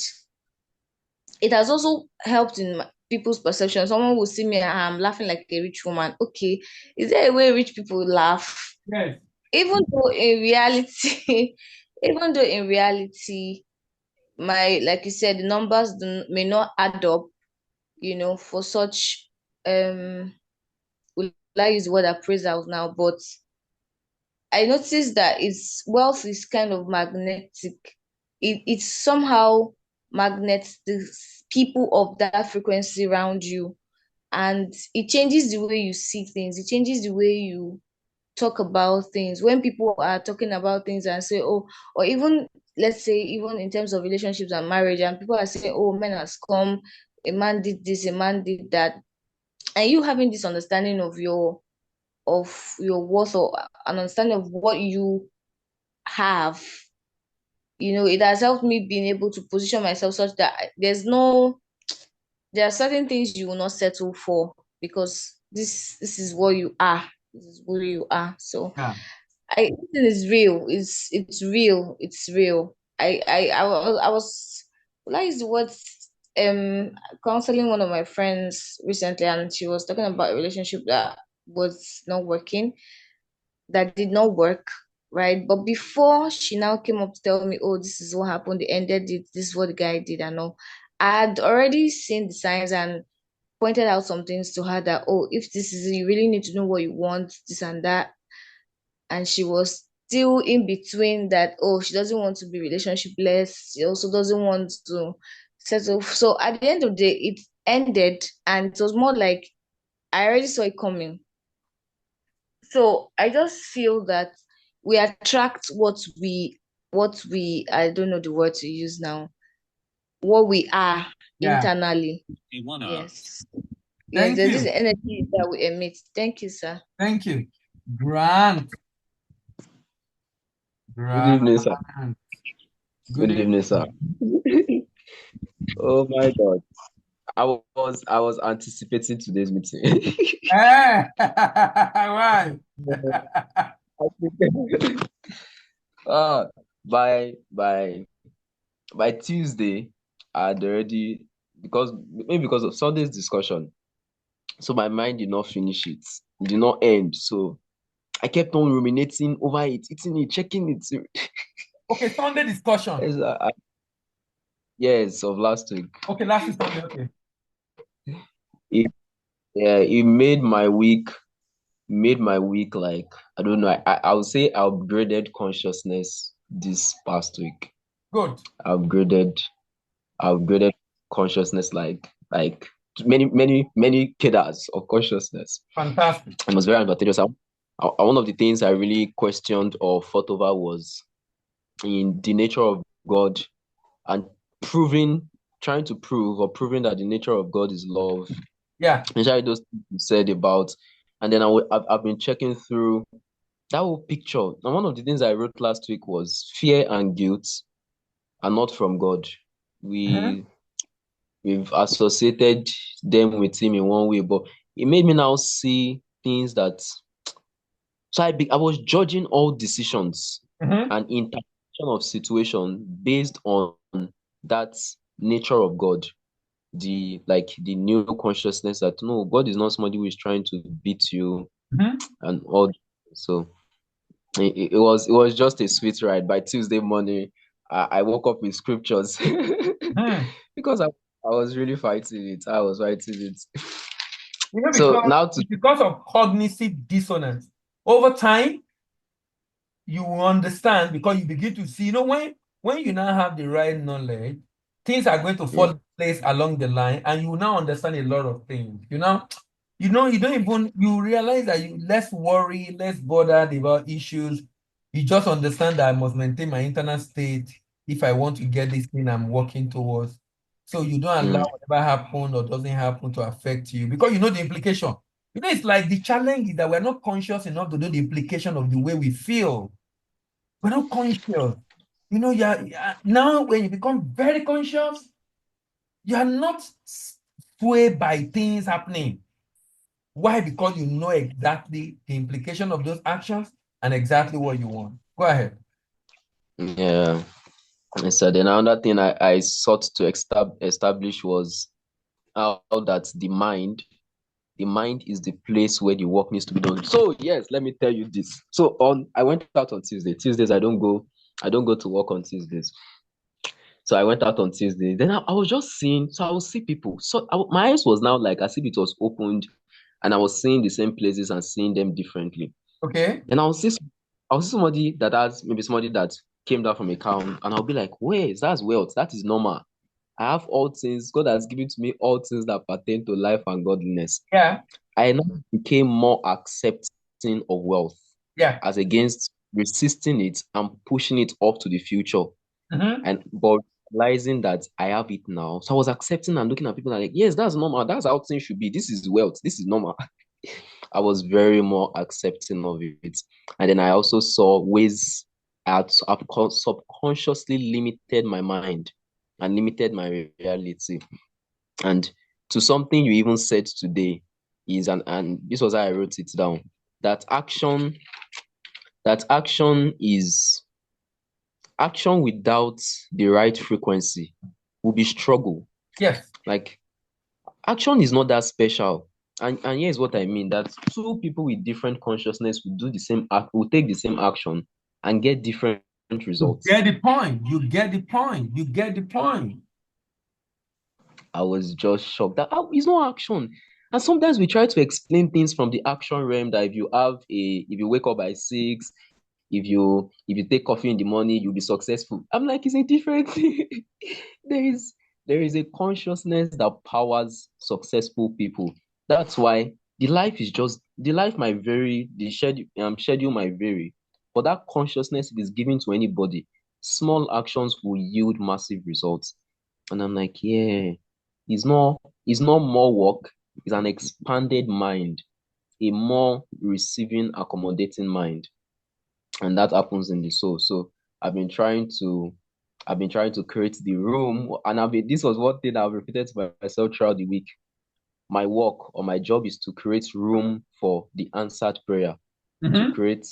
it has also helped in people's perception. Someone will see me and I'm laughing like a rich woman. Okay, is there a way rich people laugh? Yes. Even though in reality, even though in reality, my like you said, the numbers may not add up, for such will I use the word appraisals now, but I noticed that its wealth is kind of magnetic. It somehow magnets the people of that frequency around you, and it changes the way you see things. It changes the way you talk about things. When people are talking about things and say, oh, or even let's say even in terms of relationships and marriage, and people are saying, oh, men has come, a man did this, a man did that, and you having this understanding of your worth, or an understanding of what you have, it has helped me being able to position myself such that there are certain things you will not settle for, because this is what you are. This is who you are. So Yeah. it is real. It's real. It's real. I was like the word counseling one of my friends recently, and she was talking about a relationship that was not working, that did not work, right? But before she now came up to tell me, oh, this is what happened, they ended it, this is what the guy did, and all. I had already seen the signs and pointed out some things to her that, oh, if this is it, you really need to know what you want, this and that. And she was still in between that, oh, she doesn't want to be relationshipless. She also doesn't want to settle. So at the end of the day, it ended, and it was more like I already saw it coming. So I just feel that we attract what we I don't know the word to use now, what we are Yeah. internally. Yes. Yes, Thank there's this you. energy that we emit. Thank you, sir. Thank you. Grant. Good evening, sir. Grant. Good Good evening, sir. evening. Oh my God. I was anticipating today's meeting. Eh, why? uh, by Tuesday, I'd already, because of Sunday's discussion, so my mind did not finish it. It did not end. So I kept on ruminating over it, eating it, checking it. Okay, Sunday discussion. Yes, yes, of last week. Okay, last week Sunday. Okay. It yeah, it made my week like, I don't know. I would say I upgraded consciousness this past week. Good. I upgraded I upgraded consciousness like many cadres of consciousness. Fantastic. And it was very advantageous. One of the things I really questioned or thought over was in the nature of God and trying to prove or proving that the nature of God is love. Yeah. Especially those things you said about, and then I've been checking through that whole picture. And one of the things I wrote last week was fear and guilt are not from God. We've associated them with him in one way, but it made me now see things that so I was judging all decisions and interpretation of situation based on that nature of God. The new consciousness that no, God is not somebody who is trying to beat you and all. So it was just a sweet ride. By Tuesday morning, I woke up with scriptures because I was really fighting it. I was fighting it. So now because of cognitive dissonance, over time, you will understand because you begin to see, when you now have the right knowledge, things are going to fall in place along the line, and you will now understand a lot of things. You realize that you less worry, less bothered about issues. You just understand that I must maintain my internal state if I want to get this thing I'm working towards. So you don't allow whatever happened or doesn't happen to affect you because you know the implication. It's like the challenge is that we're not conscious enough to know the implication of the way we feel. We're not conscious. Now when you become very conscious, you are not swayed by things happening. Why? Because you know exactly the implication of those actions and exactly what you want. Go ahead. Yeah. So then another thing I sought to establish was how that the mind is the place where the work needs to be done. So yes, let me tell you this. So I went out on Tuesday. Tuesdays I don't go to work on Tuesdays. So I went out on Tuesday. Then I was just seeing. So I would see people. So my eyes was now like as if it was opened, and I was seeing the same places and seeing them differently. Okay. And I'll see somebody that has maybe somebody that came down from a cow, and I'll be like, wait, that's wealth. That is normal. I have all things. God has given to me all things that pertain to life and godliness. Yeah. I now became more accepting of wealth. Yeah. As against resisting it and pushing it off to the future. But realizing that I have it now. So I was accepting and looking at people like, yes, that's normal. That's how things should be. This is wealth. This is normal. I was very more accepting of it. And then I also saw ways I've subconsciously limited my mind and limited my reality. And to something you even said today is, and this was how I wrote it down, that action without the right frequency will be struggle. Yes. Like action is not that special. And here's what I mean, that two people with different consciousness will do the same act, will take the same action and get different results. You get the point. You get the point. You get the point. I was just shocked that it's not action. And sometimes we try to explain things from the action realm that if you wake up by 6, if you take coffee in the morning, you'll be successful. I'm like, it's a different thing. There is a consciousness that powers successful people. That's why the life might vary, the schedule might vary, but that consciousness is given to anybody. Small actions will yield massive results. And I'm like, yeah, it's not more work, it's an expanded mind, a more receiving, accommodating mind. And that happens in the soul. So I've been trying to create the room, and this was one thing I've repeated to myself throughout the week. My work or my job is to create room for the answered prayer, to create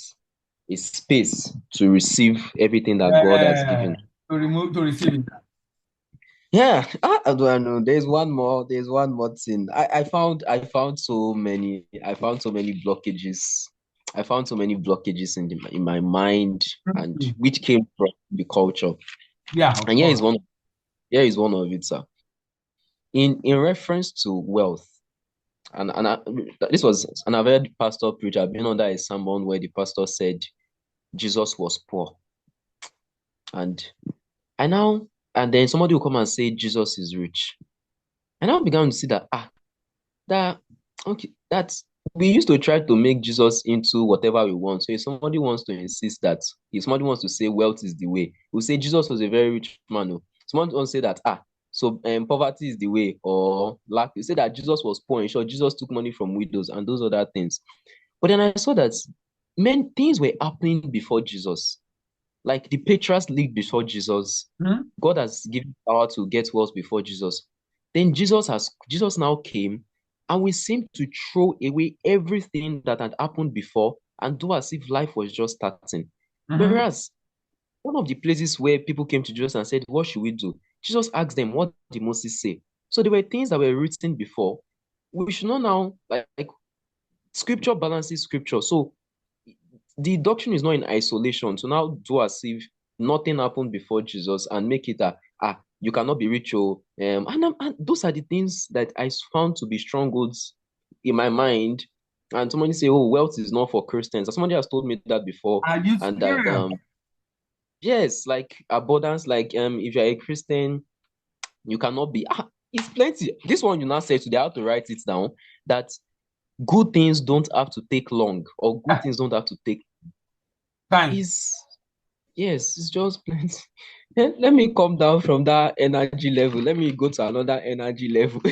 a space to receive everything that God has given. To receive it. Yeah, I don't know. There's one more thing. I found so many blockages. I found so many blockages in my mind, and which came from the culture. Yeah. And here is one of it, sir. In reference to wealth, and this was, and I've heard pastor preach. I've been under a sermon where the pastor said Jesus was poor, and then somebody will come and say Jesus is rich. I now began to see that that okay, that's we used to try to make Jesus into whatever we want. So if somebody wants to insist that if somebody wants to say wealth is the way, we'll say Jesus was a very rich man. Oh. Someone wants to say that so poverty is the way or lack. You say that Jesus was poor and sure Jesus took money from widows and those other things. But then I saw that many things were happening before Jesus. Like the patriarchs lived before Jesus. Hmm? God has given power to get wealth before Jesus. Then Jesus now came, and we seem to throw away everything that had happened before and do as if life was just starting. Mhm. Whereas one of the places where people came to Jesus and said, "What should we do?" Jesus asked them, "What did Moses say?" So there were things that were written before. We should not now like scripture balances scripture. So the doctrine is not in isolation. So now do as if nothing happened before Jesus and make it you cannot be rich. And those are the things that I found to be strongholds in my mind. And somebody say, "Oh, wealth is not for Christians." And somebody has told me that before, Are you and that serious? yes, like abundance, like if you're a Christian, you cannot be it's plenty. This one you now say today, I have to write it down that good things don't have to take long, or good things don't have to take Time. is yes, it's just plenty. Let me come down from that energy level. Let me go to another energy level.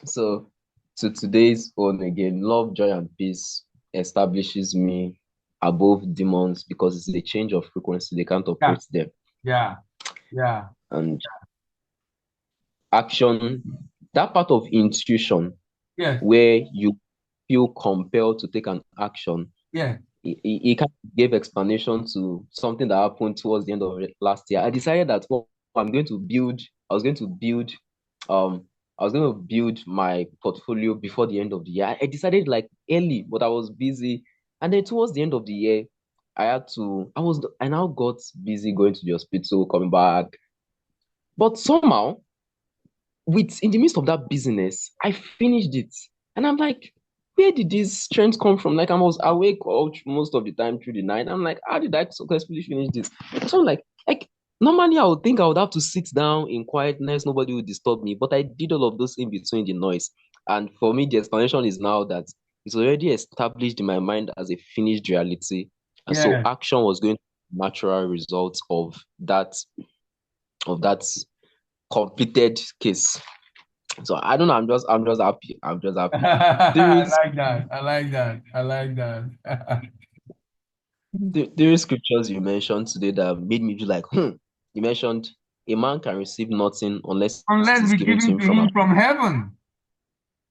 So, to today's own again, love, joy, and peace establishes me above demons because it's a change of frequency. They can't Yeah, operate them. yeah, yeah. And action, that part of intuition Yes, where you feel compelled to take an action, yes. he kind of gave explanation to something that happened towards the end of last year. I decided that I'm going to build, I was going to build, um, I was going to build my portfolio before the end of the year. I decided like early, but I was busy. And then towards the end of the year, I now got busy going to the hospital, coming back. But somehow, in the midst of that business, I finished it. And I'm like, where did this strength come from? Like I was awake most of the time through the night. I'm like, how did I successfully finish this? So I'm like normally I would think I would have to sit down in quietness, nobody would disturb me. But I did all of those in between the noise. And for me, the explanation is now that it's already established in my mind as a finished reality. And so Yeah. action was going to be the natural result of that completed case. So I don't know. I'm just happy. I'm just happy. I There like that. I like that. I like that. is scriptures you mentioned today that made me do like, You mentioned a man can receive nothing unless it Unless is we given give to it him to from him above. from heaven.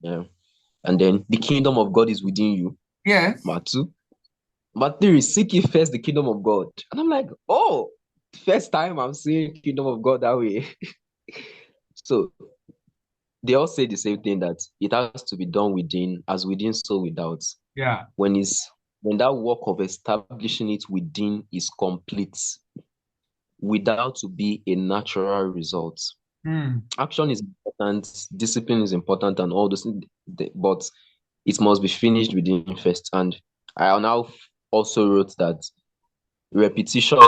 Yeah. And then the kingdom of God is within you. Yes. Part two. Part three, seek ye first the kingdom of God. And I'm like, oh, first time I'm seeing kingdom of God that way. So they all say the same thing that it has to be done within, as within, so without. Yeah. When that work of establishing it within is complete, without to be a natural result. Hmm. Action is important, discipline is important, and all those things, but it must be finished within first. And I now also wrote that repetition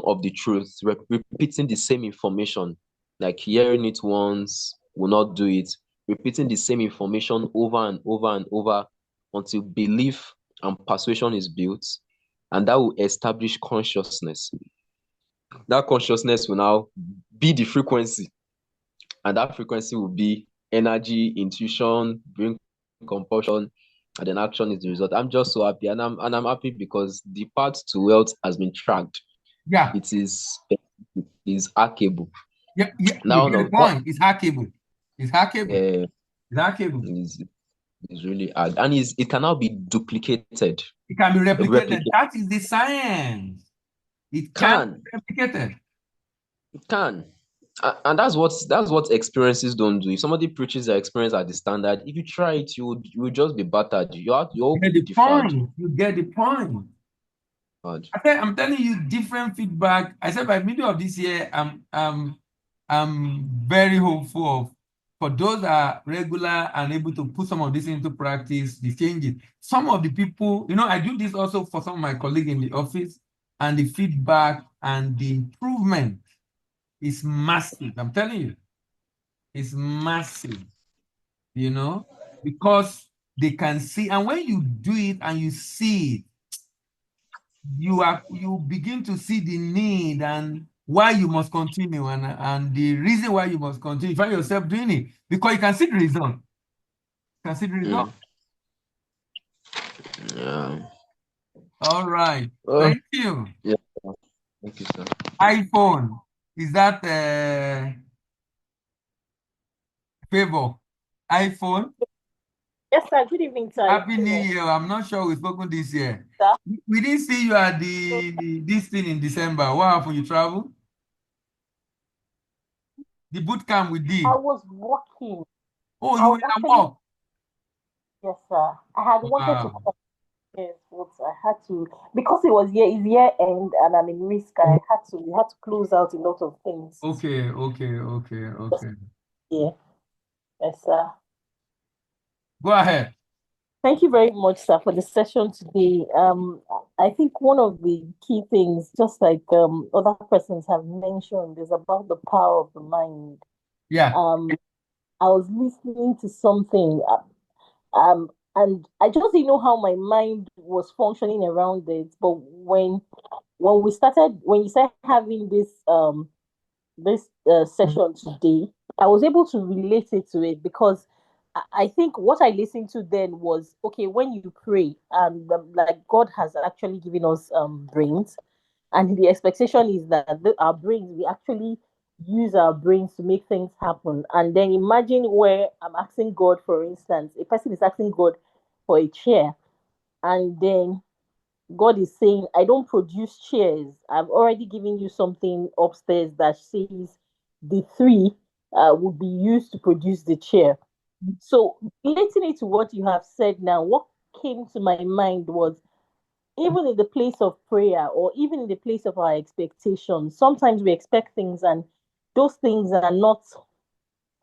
of the truth, repeating the same information, like hearing it once will not do it. Repeating the same information over and over and over until belief and persuasion is built, and that will establish consciousness. That consciousness will now be the frequency, and that frequency will be energy, intuition, brain compulsion, and then action is the result. I'm just so happy, and I'm happy because the path to wealth has been tracked. Yeah. It is hackable. Yeah. Yeah. You Now, get the no, what point. It's hackable. It's hackable. uh, It's hackable. is really hard, and it cannot be duplicated. It can be replicated. Replicate That is the science. It can can be replicated. it can, and that's what experiences don't do. If somebody preaches their experience at the standard, if you try it, you will just be battered. Your You hope get will be the deferred. point. You get the point. Hard. I'm telling you different feedback. I said by middle of this year, I'm very hopeful of for those that are regular and able to put some of this into practice, the changes. Some of the people, I do this also for some of my colleagues in the office, and the feedback and the improvement is massive. I'm telling you. is massive, you know, because they can see. And when you do it and you see it, you begin to see the need and why you must continue and the reason why you must continue. You find yourself doing it because you can see the result. You can see the result. Yeah. All right. Oh, Thank you. yeah. Thank you, sir. iPhone. Is that favor? iPhone. Yes, sir. Good evening, sir. Happy New Year. I'm not sure we've spoken this year. Sir. We didn't see you at this thing in December. What happened? You travel? The boot camp we did. I was working. Oh, I you were was at actually, work. yes, sir. I had wanted to Wow. come, yes, but I had to because it's year end and I'm in risk. We had to close out a lot of things. Okay. Yeah, yes, sir. Go ahead. Thank you very much, sir, for the session today. I think one of the key things, just like other persons have mentioned, is about the power of the mind. Yeah. I was listening to something, and I just didn't know how my mind was functioning around it. But when you started having this session today, I was able to relate it to it because I think what I listened to then was okay when you pray and like God has actually given us brains, and the expectation is that our brains we actually use our brains to make things happen. And then imagine where I'm asking God, for instance, a person is asking God for a chair, and then God is saying, I don't produce chairs. I've already given you something upstairs that says the three would be used to produce the chair. So, relating it to what you have said now, what came to my mind was even in the place of prayer or even in the place of our expectations, sometimes we expect things and those things are not,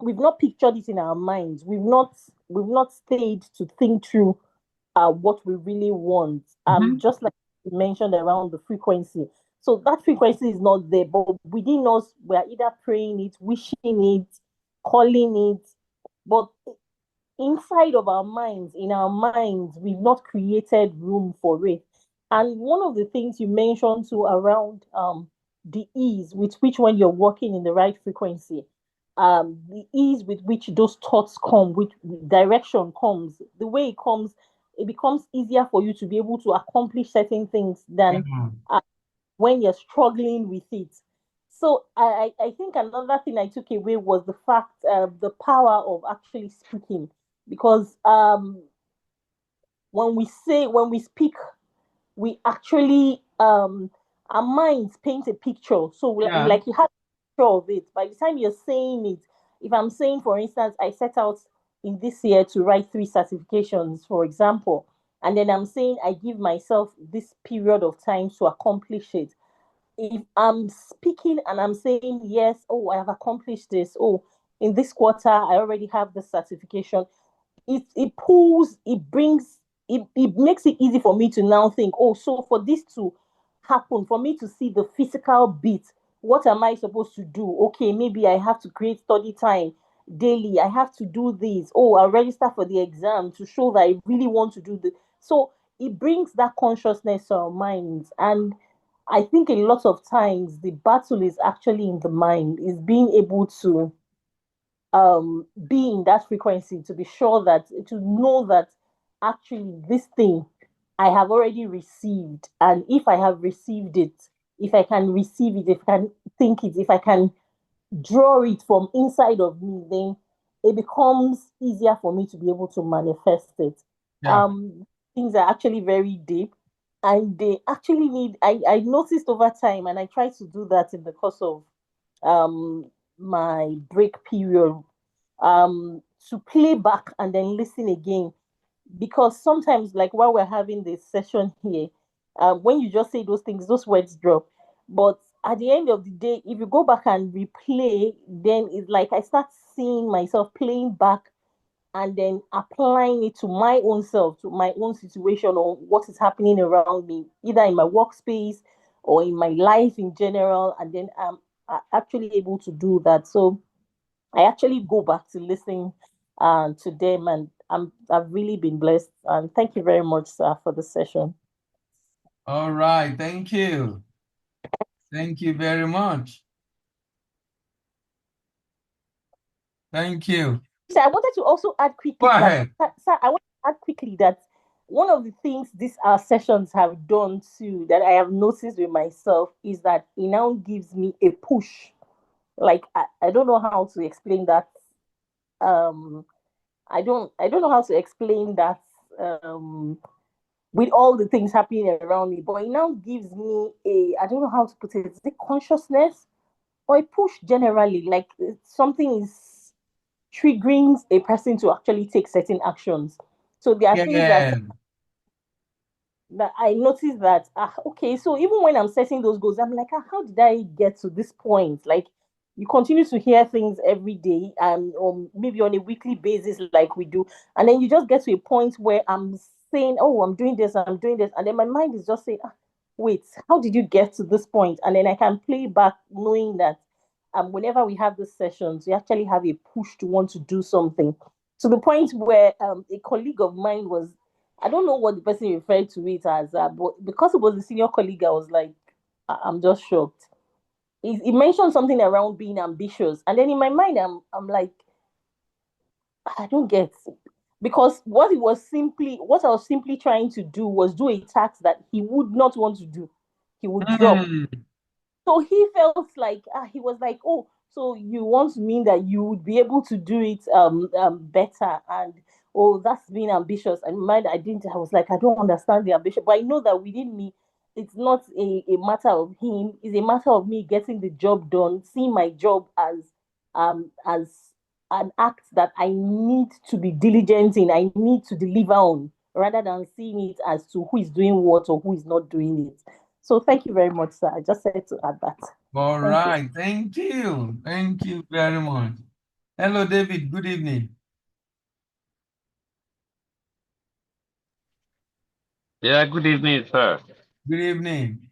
we've not pictured it in our minds. We've not stayed to think through what we really want. Mhm. Just like you mentioned around the frequency. So that frequency is not there, but within us, we're either praying it, wishing it, calling it, but inside of our minds, in our minds, we've not created room for it. And one of the things you mentioned too around the ease with which when you're working in the right frequency, the ease with which those thoughts come, which direction comes, the way it comes, it becomes easier for you to be able to accomplish certain things than Yeah. when you're struggling with it. So I think another thing I took away was the fact, the power of actually speaking, because when we speak, we actually our minds paint a picture. So Yeah. like you have a picture of it. By the time you're saying it, if I'm saying, for instance, I set out in this year to write 3 certifications, for example, and then I'm saying I give myself this period of time to accomplish it. If I'm speaking and I'm saying, yes, oh, I have accomplished this, oh, in this quarter, I already have the certification, it makes it easy for me to now think, oh, so for this to happen, for me to see the physical bit, what am I supposed to do? Okay, maybe I have to create study time daily. I have to do this. Oh, I'll register for the exam to show that I really want to do this. So it brings that consciousness to our minds. And I think a lot of times the battle is actually in the mind, is being able to be in that frequency, to be sure that, to know that actually this thing I have already received, and if I have received it, if I can receive it, if I can think it, if I can draw it from inside of me, then it becomes easier for me to be able to manifest it. Yeah. Things are actually very deep, and they actually need, I noticed over time, and I try to do that in the course of my break period, to play back and then listen again. Because sometimes, like while we're having this session here, when you just say those things, those words drop. But at the end of the day, if you go back and replay, then it's like I start seeing myself playing back and then applying it to my own self, to my own situation, or what is happening around me, either in my workspace or in my life in general. And then I'm actually able to do that. So I actually go back to listen to them, and I've really been blessed. And thank you very much, sir, for the session. All right, thank you. Thank you very much. Thank you. So I wanted to also add quickly Go that, ahead. sir, I want to add quickly that one of the things these sessions have done too that I have noticed with myself is that it now gives me a push. Like I don't know how to explain that. Um, I don't know how to explain that. With all the things happening around me, but it now gives me I don't know how to put it. Is it consciousness or a push generally? Like something is triggering a person to actually take certain actions. So there are things Yeah. that I noticed that okay, so even when I'm setting those goals, I'm like, how did I get to this point? Like you continue to hear things every day and or maybe on a weekly basis like we do, and then you just get to a point where I'm saying, oh, I'm doing this, and then my mind is just saying, wait, how did you get to this point? And then I can play back knowing that whenever we have these sessions, we actually have a push to want to do something. To the point where a colleague of mine was, I don't know what the person referred to it as, but because it was a senior colleague, I was like, I'm just shocked. He mentioned something around being ambitious, and then in my mind, I'm like, I don't get, because what I was simply trying to do was do a task that he would not want to do. He would drop. So he felt like he was like, oh, so you want to mean that you would be able to do it better, and oh, that's being ambitious. And mind, I didn't. I was like, I don't understand the ambition, but I know that within me, it's not a matter of him. It's a matter of me getting the job done, seeing my job as an act that I need to be diligent in. I need to deliver on, rather than seeing it as to who is doing what or who is not doing it. So thank you very much, sir. I just said to add that. All Thank you. right. Thank you. Thank you very much. Hello, David. Good evening. Yeah, good evening, sir. Good evening.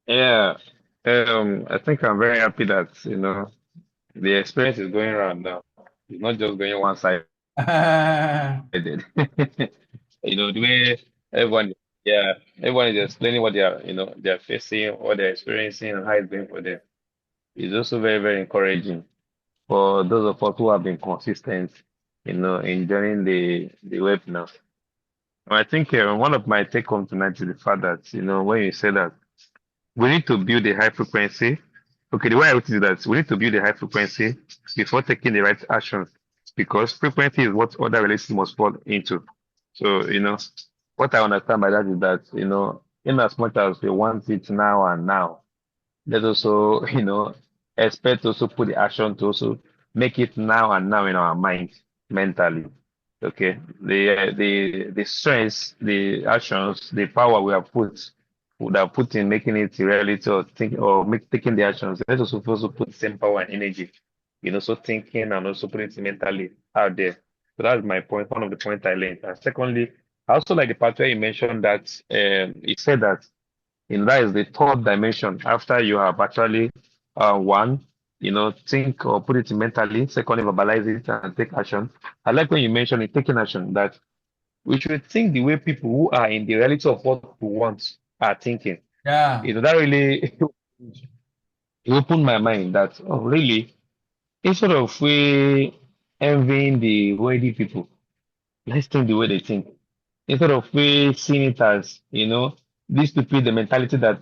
Yeah, I think I'm very happy that, the experience is going around now. It's not just going one-sided. The way everyone, yeah, everyone is explaining what they're facing, what they're experiencing, and how it's going for them. It's also very, very encouraging for those of us who have been consistent, in joining the webinar. I think one of my take home tonight is the fact that, when you say that we need to build a high frequency. Okay, the way I would is that we need to build a high frequency before taking the right actions, because frequency is what other relationships must fall into. So, what I understand by that is that, in as much as we want it now and now, let's also, expect to also put the action to also make it now and now in our mind mentally. Okay, the strengths, the actions, the power would have put in making it a reality or taking the actions. Let's also put the same power and energy, so thinking and also putting it mentally out there. So that's my point. One of the points I learned. And secondly, I also like the part where you mentioned that he said that that is the third dimension after you have actually one, think or put it mentally. Secondly, verbalize it and take action. I like when you mentioned it, taking action, that we should think the way people who are in the reality of what we want are thinking. Yeah. That really it opened my mind that, oh, really, instead of we envying the wealthy people, let's think the way they think. Instead of we seeing it as, these people, the mentality that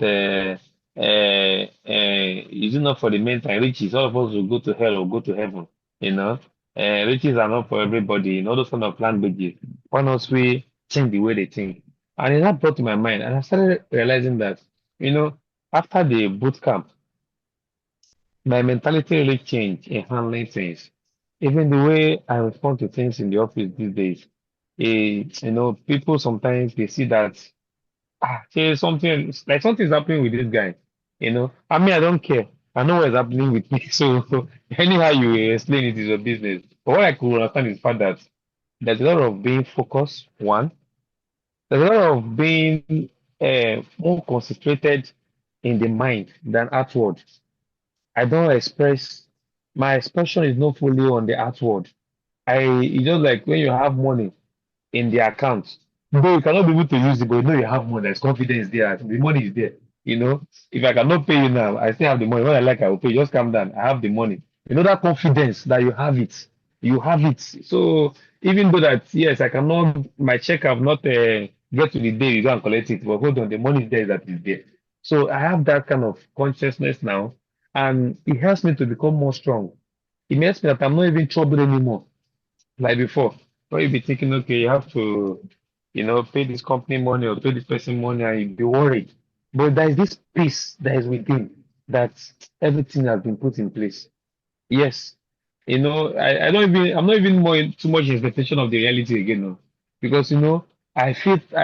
is enough for the meantime, riches, all of us will go to hell or go to heaven, you know. Riches are not for everybody, in all those kind of languages. Why not we think the way they think? And that brought to my mind, and I started realizing that, you know, after the boot camp, my mentality really changed in handling things. Even the way I respond to things in the office these days. People sometimes they see that say something like something's happening with this guy. I mean I don't care. I know what's happening with me. So anyhow you explain it is your business. But what I could understand is the fact that there's a lot of being focused, one. There's a lot of being more concentrated in the mind than outward. I don't express my expression is not fully on the outward. It's just like when you have money in the account. Though you cannot be able to use it, but you know you have money. There's confidence there. The money is there. You know, if I cannot pay you now, I still have the money. When I like, I will pay. Just calm down. I have the money. You know that confidence that you have it. You have it. So even though that yes, I cannot, my check have not get to the day you go and collect it. But hold on, the money is there. That is there. So I have that kind of consciousness now, and it helps me to become more strong. It makes me that I'm not even troubled anymore like before. When you be thinking, okay, you have to, pay this company money or pay this person money, and you be worried. But there is this peace that is within that everything has been put in place. Yes, I'm not even too much in expectation of the reality again, no, because I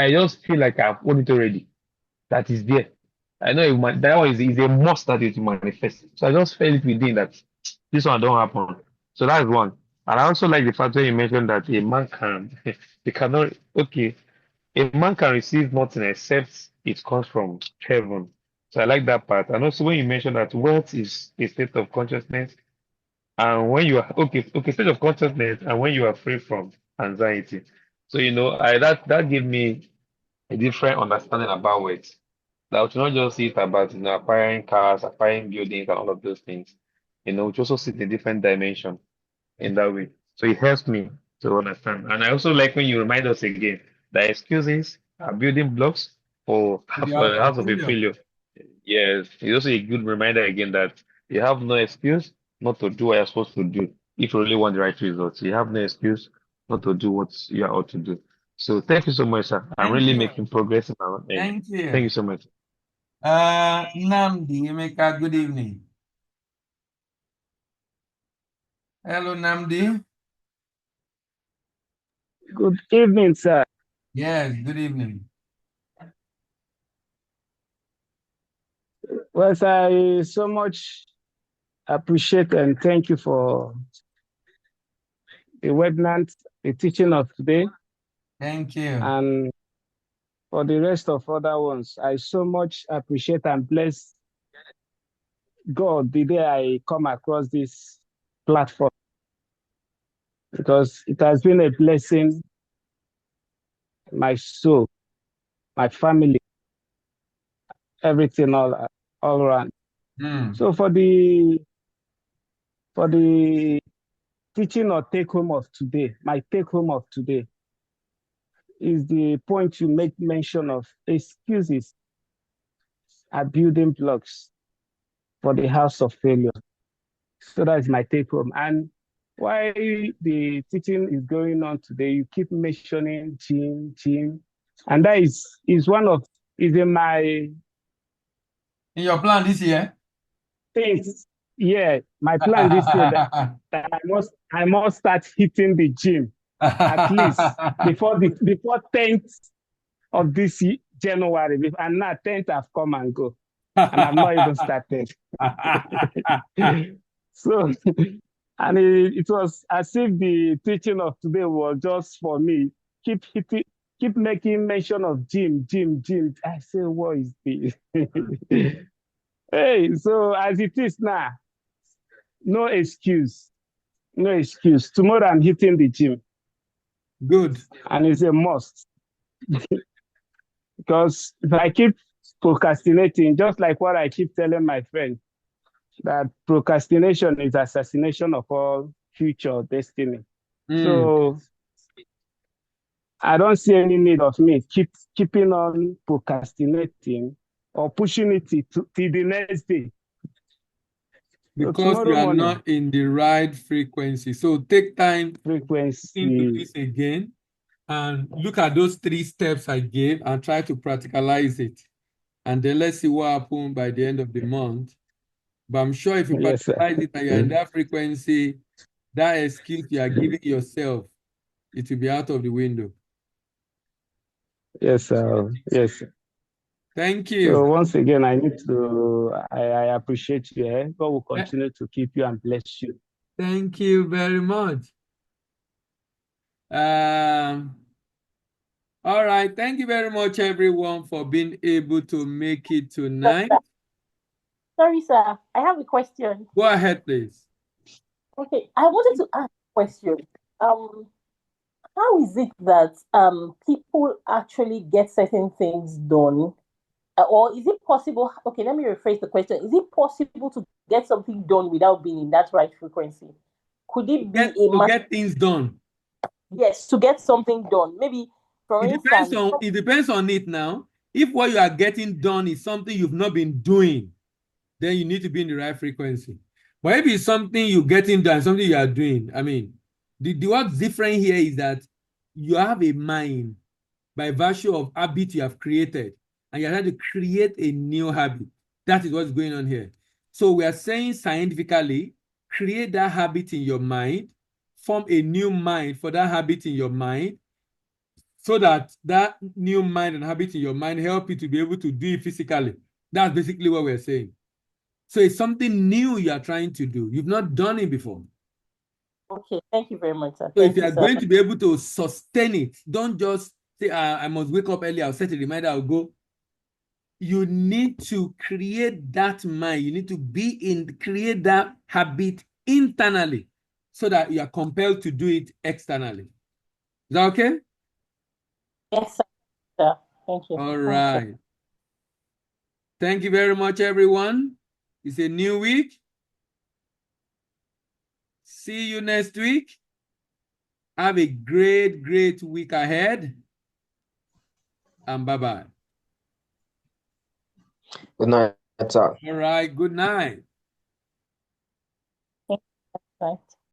just feel like I've won it already. That is there. I know that one is a must that it will manifest. So I just felt it within that this one don't happen. So that's one. And I also like the fact that you mentioned that a man can, he cannot, okay, a man can receive nothing except it comes from heaven. So I like that part. And also when you mentioned that wealth is a state of consciousness, and when you are okay, state of consciousness, and when you are free from anxiety. So that gave me a different understanding about wealth. That we should not just see it about acquiring cars, acquiring buildings, and all of those things. We should also see the different dimension in that way. So it helps me to understand. And I also like when you remind us again that excuses are building blocks for To the for house the of house of a failure. failure. Yes, it's also a good reminder again that you have no excuse not to do what you're supposed to do if you really want the right results. You have no excuse not to do what you are ought to do. So thank you so much, sir. I'm Thank really you. making progress in our end. Thank you. Thank you so much. Namdi Emeka, good evening. Hello, Namdi. Good evening, sir. Yes, good evening. Well, sir, I so much appreciate and thank you for the webinar, the teaching of today, Thank you. and for the rest of other ones. I so much appreciate and bless God the day I come across this platform, because it has been a blessing, my soul, my family, everything all around. So for the teaching or take home of today, my take home of today is the point you make mention of: excuses are building blocks for the house of failure. So that is my take home. And while the teaching is going on today, you keep mentioning gym, and that is in my In your plan this year? things. Yeah, my plan this year that I must start hitting the gym at least before 10th of this January, and now 10th have come and go, and I've not even started. So, and it was as if the teaching of today was just for me. Keep making mention of gym. I say, what is this? Hey, so as it is now, no excuse. Tomorrow I'm hitting the gym. Good. And it's a must. Because if I keep procrastinating, just like what I keep telling my friend, that procrastination is assassination of all future destiny. So I don't see any need of me keeping on procrastinating or pushing it till the next day. Because you are not in the right frequency. So take time into this again and look at those 3 steps I gave and try to practicalize it. And then let's see what happens by the end of the month. But I'm sure if you practicalize it and you're in that frequency, that excuse you are giving yourself, it will be out of the window. Yes, sir. Yes. Thank you. So once again, I appreciate you. God will continue to keep you and bless you. Thank you very much. All right. Thank you very much, everyone, for being able to make it tonight. Sorry, sir. I have a question. Go ahead, please. Okay, I wanted to ask a question. Um, how is it that people actually get certain things done? Or is it possible? Okay, let me rephrase the question. Is it possible to get something done without being in that right frequency? Could it be a To matter? get things done. Yes, to get something done. Maybe, for instance, It depends on it now. If what you are getting done is something you've not been doing, then you need to be in the right frequency. But if it's something you're getting done, something you are doing, I mean, what's different here is that you have a mind by virtue of habit you have created, and you're trying to create a new habit. That is what's going on here. So we are saying scientifically, create that habit in your mind, form a new mind for that habit in your mind, so that that new mind and habit in your mind help you to be able to do it physically. That's basically what we're saying. So it's something new you are trying to do. You've not done it before. okay, thank you very much, sir. So if Thank you you, are sir. going to be able to sustain it, don't just say, I must wake up early, I'll set a reminder, I'll go. You need to create that mind. You need to create that habit internally so that you are compelled to do it externally. Is that okay? Yes, sir. Thank you. All right. Thank you very much, everyone. It's a new week. See you next week. Have a great, great week ahead. And bye-bye. Good night, sir. All right. Good night. Right.